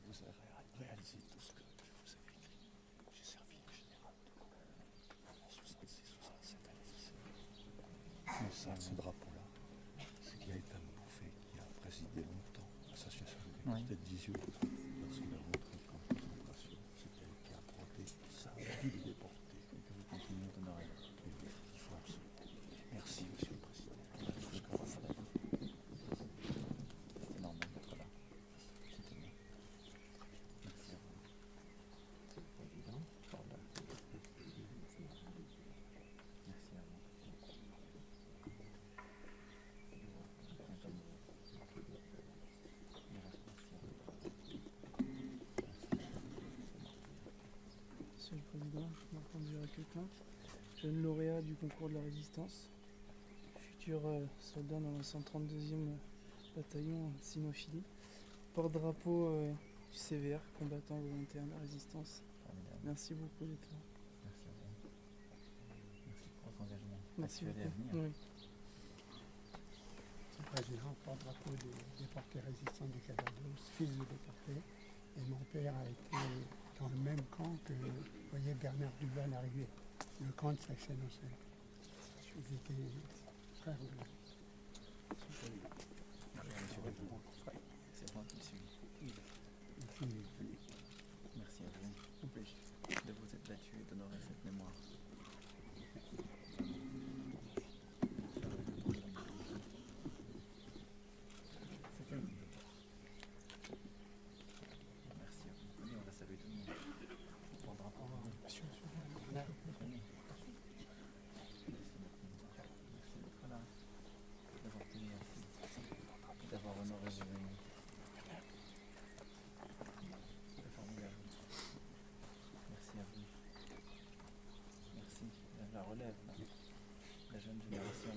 Vous avez réalisé tout ce que je vous ai écrit. J'ai servi le général de Gaulle en 66-67 à l'Élysée. Mais ça, ce drapeau-là, c'est qu'il y a Ethan Bouffet qui a présidé longtemps l'association des Universités de 18 lorsqu'il a montré le camp de concentration. C'est elle qui a brodé ça, il est déporté. Et que vous continuez d'honorer. Il faut absolument. Merci, Monsieur le Président. Tout ce que vous faites. C'est énorme d'être là. C'est énorme. Merci à vous. C'est pas évident. Merci à vous. Monsieur le Président, Martin Duret-Quelquin, jeune lauréat du concours de la Résistance, futur soldat dans le 132e bataillon cynophilie, porte-drapeau du CVR, combattant volontaire de la Résistance. Merci beaucoup d'être là. Merci à vous. Merci pour votre engagement. Merci actuel et à beaucoup. venir. Oui. Monsieur le Président, porte-drapeau des déportés résistants du Calvados, fils de déportés. Et mon père a été dans le même camp que, vous voyez, Bernard Duval arrivé, le camp de Sachsen-Hausen. Ils étaient frères de la... C'est moi qui le suis. Merci à vous de vous être battu et d'honorer cette mémoire. Merci à vous. Venez, on va saluer tout le monde. Bon drapeau. Monsieur. Merci d'être là, d'avoir tenu ainsi, d'avoir honoré vos mémoires. C'est formidable. Merci à vous. Merci. La relève, la jeune génération.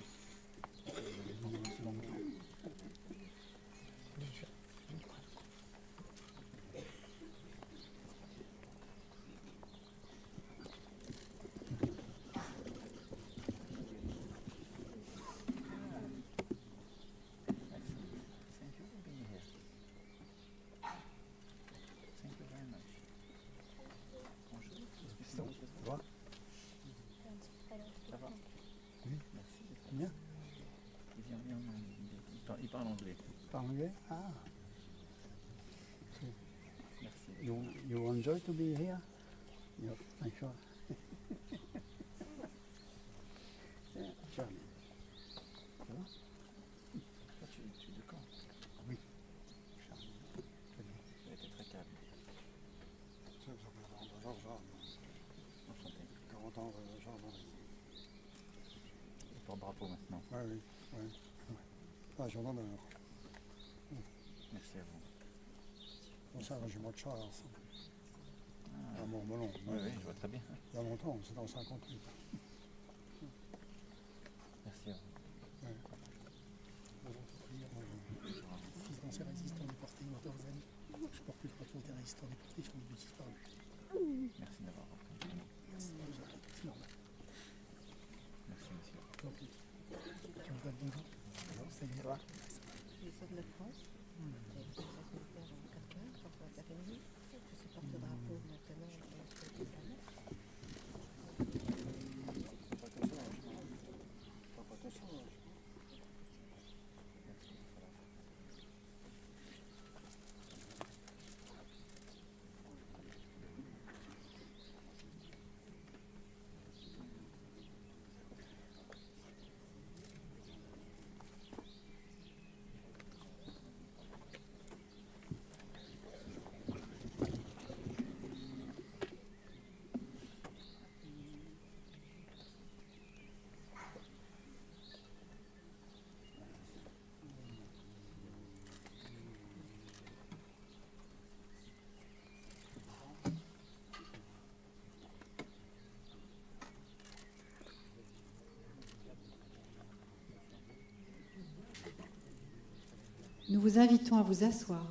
Thank you for being here. Thank you very much. Bonjour. Ça va? Ça va? Oui. Merci. Bien. Il parle anglais. Par anglais? Ah. You enjoy to be here? Yep, I'm sure. Yeah, Charlie. Ça va? Toi, tu es de Caen? Oui. Charlie. Très bien. Tu as été très calme. Ça fait Georges. Enchanté. 40 ans, Georges. Le porte-drapeau maintenant. Oui. Ah, gendarme d'honneur. Merci à vous. Bon, c'est un régiment de chars. À Montmelon. Oui, je vois très bien. Il y a longtemps, c'était en 58. Merci à vous. Ouais. Fils d'ancien résistant déporté, mort d'Orzani. Je porte plus le patron des résistants déportés, famille de disparus. Merci d'avoir repris. Merci, c'est normal. Merci, monsieur. Tu me donnes bonjour. Salut. Ça va? Je sors de la France. J'ai fait une classe militaire en 4-15, j'en fais la famille. Je suis porte-drapeau maintenant sur le planète. Nous vous invitons à vous asseoir.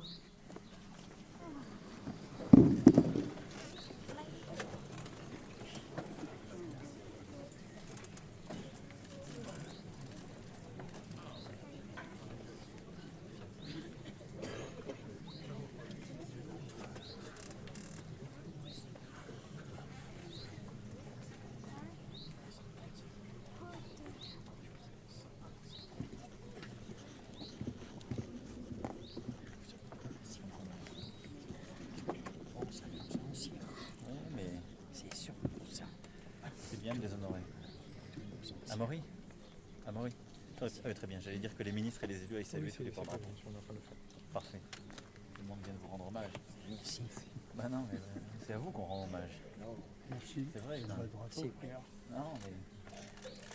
Bien de les honorer. Amaury. Très bien. J'allais dire que les ministres et les élus aillent saluer tous les porte-drapeaux. Parfait. Tout le monde vient de vous rendre hommage. Merci. Bah non, mais c'est à vous qu'on rend hommage. Merci. C'est vrai. Non, C'est clair. Non, mais...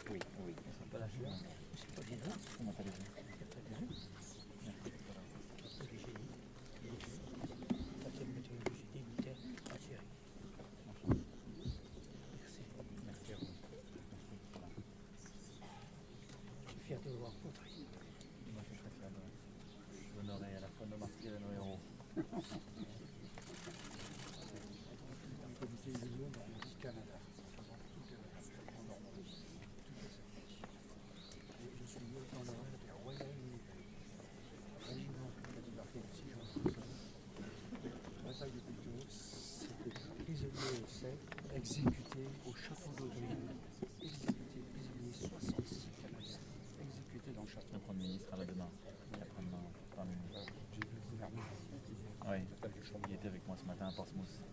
Oui. Ils ne sont pas là. C'est pas bien. Comment allez-vous? Fier de vous rencontrer. Moi, je suis très fier d'honorer à la fois nos martyrs et nos héros. Canada. Je suis dans l'horaire des Royal Militaires. Régiment qui a débarqué le 6 juin 1962. Bataille de Buteau, c'était prisonnier au sec, exécuté au chapeau d'Audrey, exécuté, prisonnier 66 Canadiens, exécuté dans le chapeau. Le Premier ministre à la demain. Et après-demain, Premier ministre. J'ai vu le gouvernement. Oui, il était avec moi ce matin à Portsmouth. C'est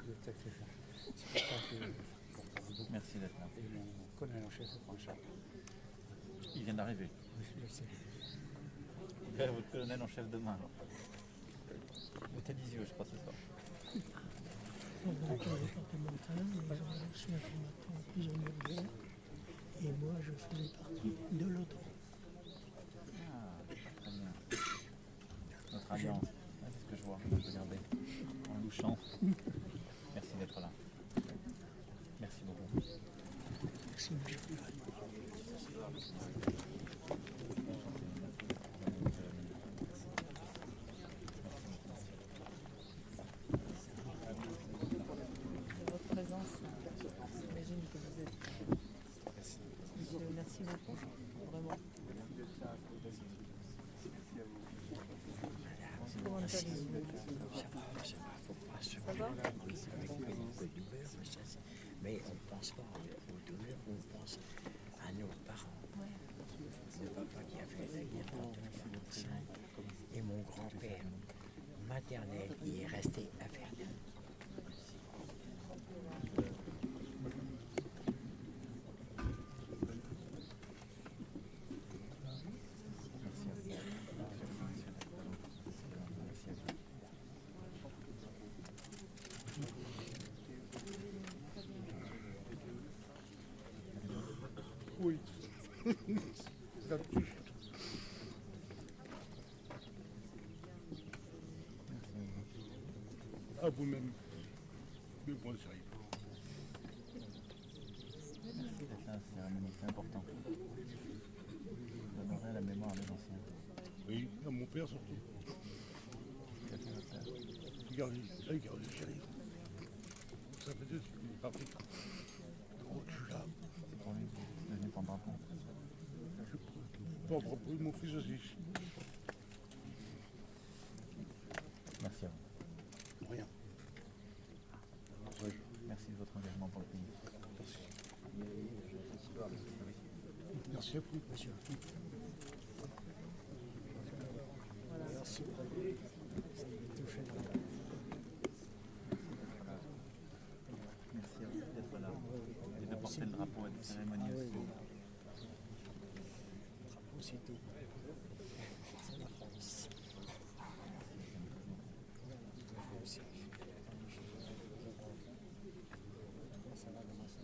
pour ça que merci d'être là. Et mon colonel en chef, Franchard. Il vient d'arriver. Oui, je le sais. Quel est votre colonel en chef demain? Vous êtes Lisieux, je crois, ce soir. Donc, le départemental, ils ont reçu un combattant prisonnier de guerre. Et moi, je faisais partie de l'OTAN. Ah, très bien. Notre alliance, ouais, c'est ce que je vois. Regardez, en louchant. Merci d'être là. Merci beaucoup. Merci, monsieur. Votre présence, j'imagine que vous êtes. Monsieur, merci beaucoup. Vraiment. Comment allez-vous? Ça va? Oui, avec un peu de douleur, mais on ne pense pas aux douleurs, on pense à nos parents. Le papa qui a fait la guerre en 1945 et mon grand-père maternel qui est resté à Verdun. À vous-même. Mais bon, ça arrive. Merci d'être là, c'est important. D'honorer la mémoire des anciens. Oui, à mon père surtout. Regardez, regardez, j'arrive. Ça fait deux trucs, il est parti. Oh, je suis là. C'est pour lui, c'est devenu pendant un temps. Pas propre, mon fils aussi. Merci à vous. Rien. Merci de votre engagement pour le pays. Merci à vous, monsieur. Merci. Merci à vous d'être là et de porter le drapeau à des cérémonies aussi. Le drapeau, c'est tout. C'est la France. Aussi. Ça va comment ça?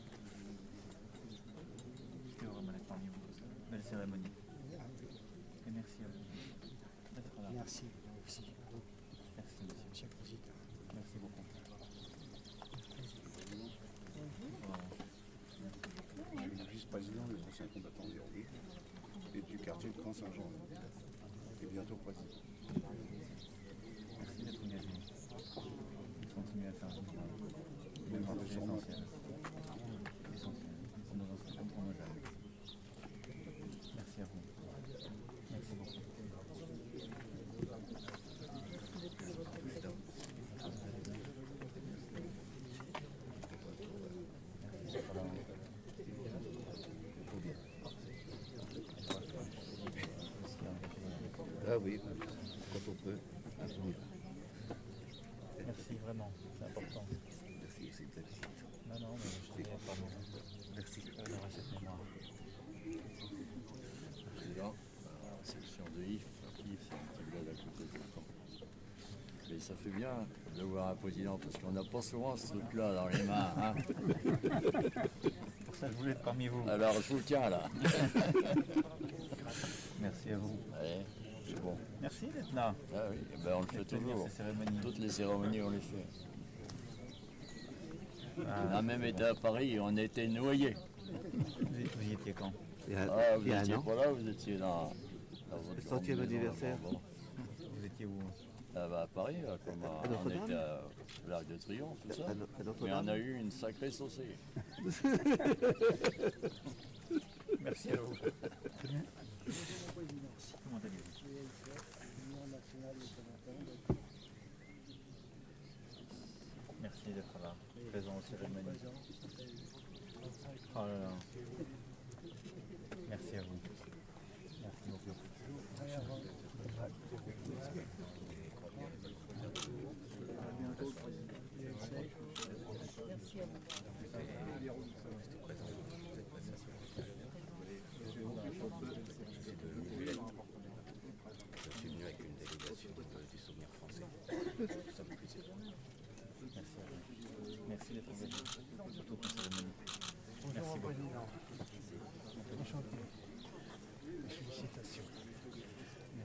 J'étais heureux d'être parmi vous. Belle cérémonie. Et merci à vous d'être là. Merci aussi. Merci, monsieur le Président. Merci beaucoup. Je suis le vice-président des anciens combattants d'Héroïque et du quartier de Camp-Saint-Jean. Et bientôt président. Merci d'être engagé. Continuez à faire votre travail. Même si c'est essentiel. Essentiel. Pour nos anciens comme pour nos jeunes. Merci à vous. Merci beaucoup. Ah oui, quand on peut, on y va. Merci vraiment, c'est important. Merci, c'est de la visite. Non, non, mais je dirais pas Merci. on aura cette mémoire. Président, la section de Yves, c'est un petit bled à côté de temps. Mais ça fait bien de voir un président, parce qu'on n'a pas souvent ce truc-là dans les mains. Hein. Pour ça, je voulais être parmi vous. Alors, je vous tiens là. Merci à vous. Allez, c'est bon. Merci d'être là. Ah oui, ben on le fait toujours. Toutes les cérémonies, on les fait. On a même été à Paris et on a été noyés. Vous y étiez quand? Ah, vous n'étiez pas là, vous étiez dans votre Le centième grande maison, anniversaire. là-bas. Vous étiez où? Ah bah, à Paris, là, comme À on Notre-Dame était à l'Arc de Triomphe, tout ça. À Notre-Dame. Mais on a eu une sacrée saucée. Merci à vous. Comment allez-vous? Merci d'être là, présent aux cérémonies. Oh là là. Merci à vous. Merci beaucoup. Merci à vous. Je suis venu avec une délégation du Souvenir français. Ça me plaisait. Merci à vous. Merci d'être engagé sur toute la cérémonie. Merci beaucoup. Enchanté. Félicitations.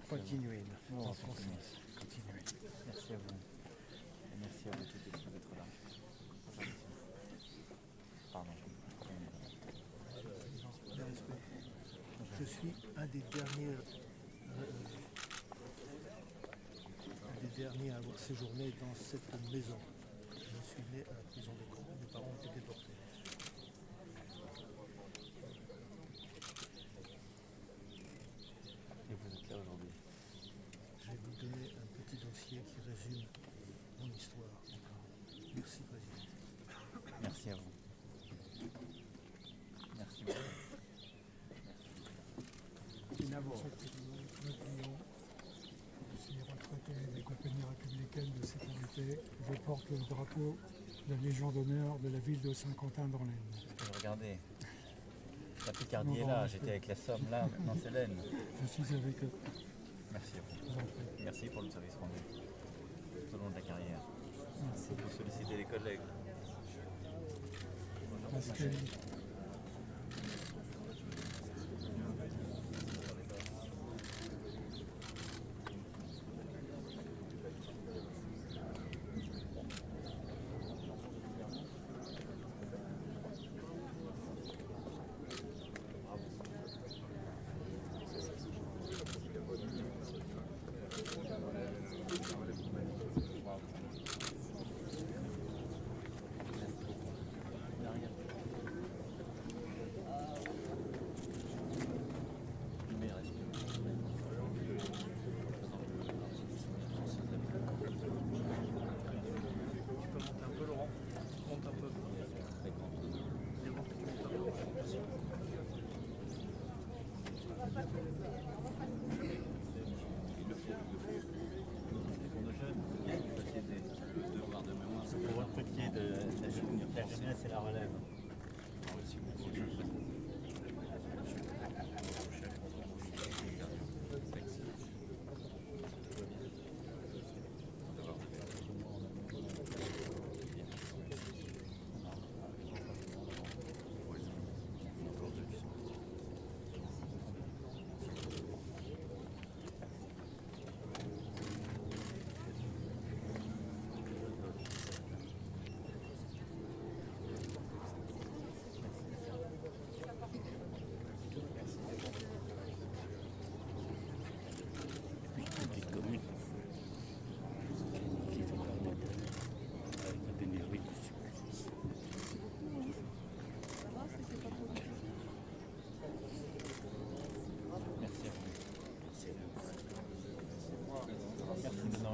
Continuez dans ce sens. Continuez. Merci à vous. Et merci à vous toutes d'être là. Pardon. Je suis un des derniers à avoir séjourné dans cette maison. Je suis né à la prison de Caen. Mes parents ont été déportés. Et vous êtes là aujourd'hui. Je vais vous donner un petit dossier qui résume mon histoire. Merci, Président. Merci à vous. Merci beaucoup. Monsieur le Président, Claude Guillon, je suis retraité des compagnies républicaines de sécurité. Je porte le drapeau de la Légion d'honneur de la ville de Saint-Quentin dans l'Aisne. Regardez. La Picardie est là, j'étais avec la Somme là, maintenant c'est l'Aisne. Je suis avec eux. Merci à vous. Merci pour le service rendu tout au long de la carrière. Merci. Vous sollicitez les collègues. Bonjour, Parce ma que chérie.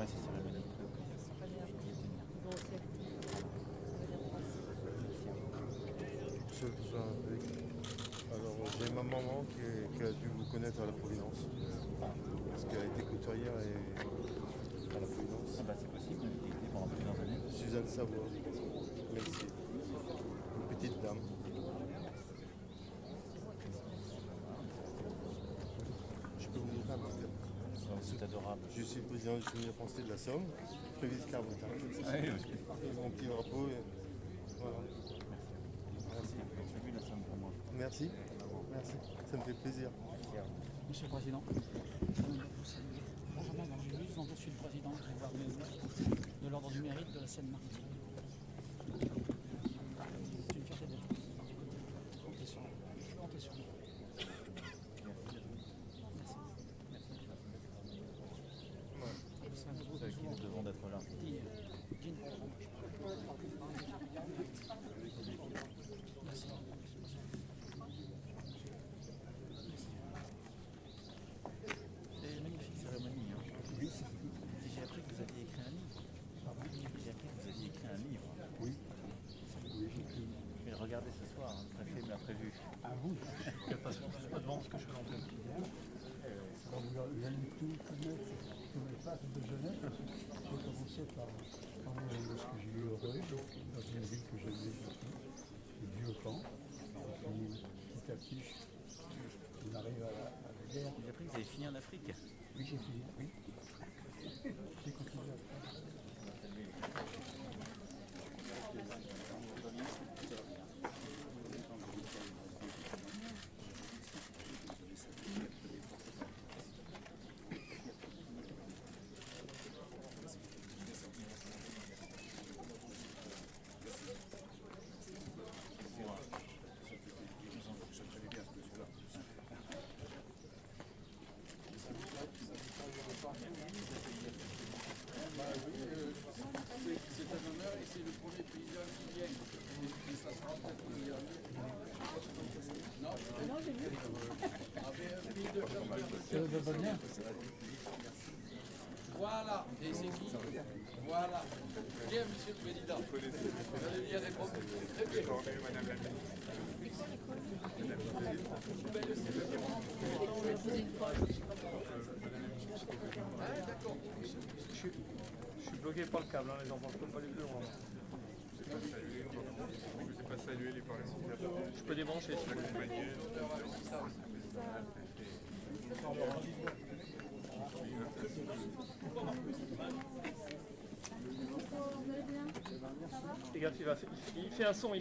Ouais, c'est cérémonie. Alors, j'ai ma maman qui a dû vous connaître à la Providence, parce qu'elle a été couturière à la Providence. Ah bah c'est possible, elle était pendant plusieurs années. Suzanne Savoie, merci. Une petite dame. Je peux vous montrer un petit peu. C'est adorable. Je suis président du comité français de la Somme, Frévis Carbotin. Oui, oui. Mon petit drapeau. Voilà. Merci. J'ai vu la Somme pour moi. Merci. Merci. Ça me fait plaisir. Monsieur le Président, Benjamin Barjoulis, donc je suis le président de l'Ordre du Mérite de la Seine-Maritime. C'est une fierté d'être là. Comptez sur moi. Comptez sur moi. Merci. C'est avec qui nous devons d'être là. Merci. C'est une magnifique cérémonie. Hein. Oui, j'ai appris que vous aviez écrit un livre. J'ai appris que vous aviez écrit un livre. Oui. Oui, j'ai écrit. Je vais le regarder ce soir, hein. Le préfet me l'a prévu. Ah oui. Je ne pas devant ce que je fais dans le quotidien. Vous allez tous mes passes de jeunesse. J'ai commencé par parler de ce que j'ai eu heureux dans une ville que j'aimais beaucoup, le Vieux-Camp. Et puis petit à petit, on arrive à la guerre. J'ai appris que vous avez fini en Afrique. Oui, j'ai fini, oui. J'ai continué après. C'est un honneur et c'est le premier paysan qui vient. Et ça sera peut-être le dernier. Non, j'ai vu. Un pays de gens. Voilà, et c'est qui? Voilà. Bien, monsieur le Président. Vous allez bien répondre. Très bien. Madame la d'accord. Je suis bloqué par le câble, hein, les enfants, je peux pas les deux. Je ne sais pas saluer les parlementaires. Je peux débrancher si vous voulez. Les gars, il fait un son,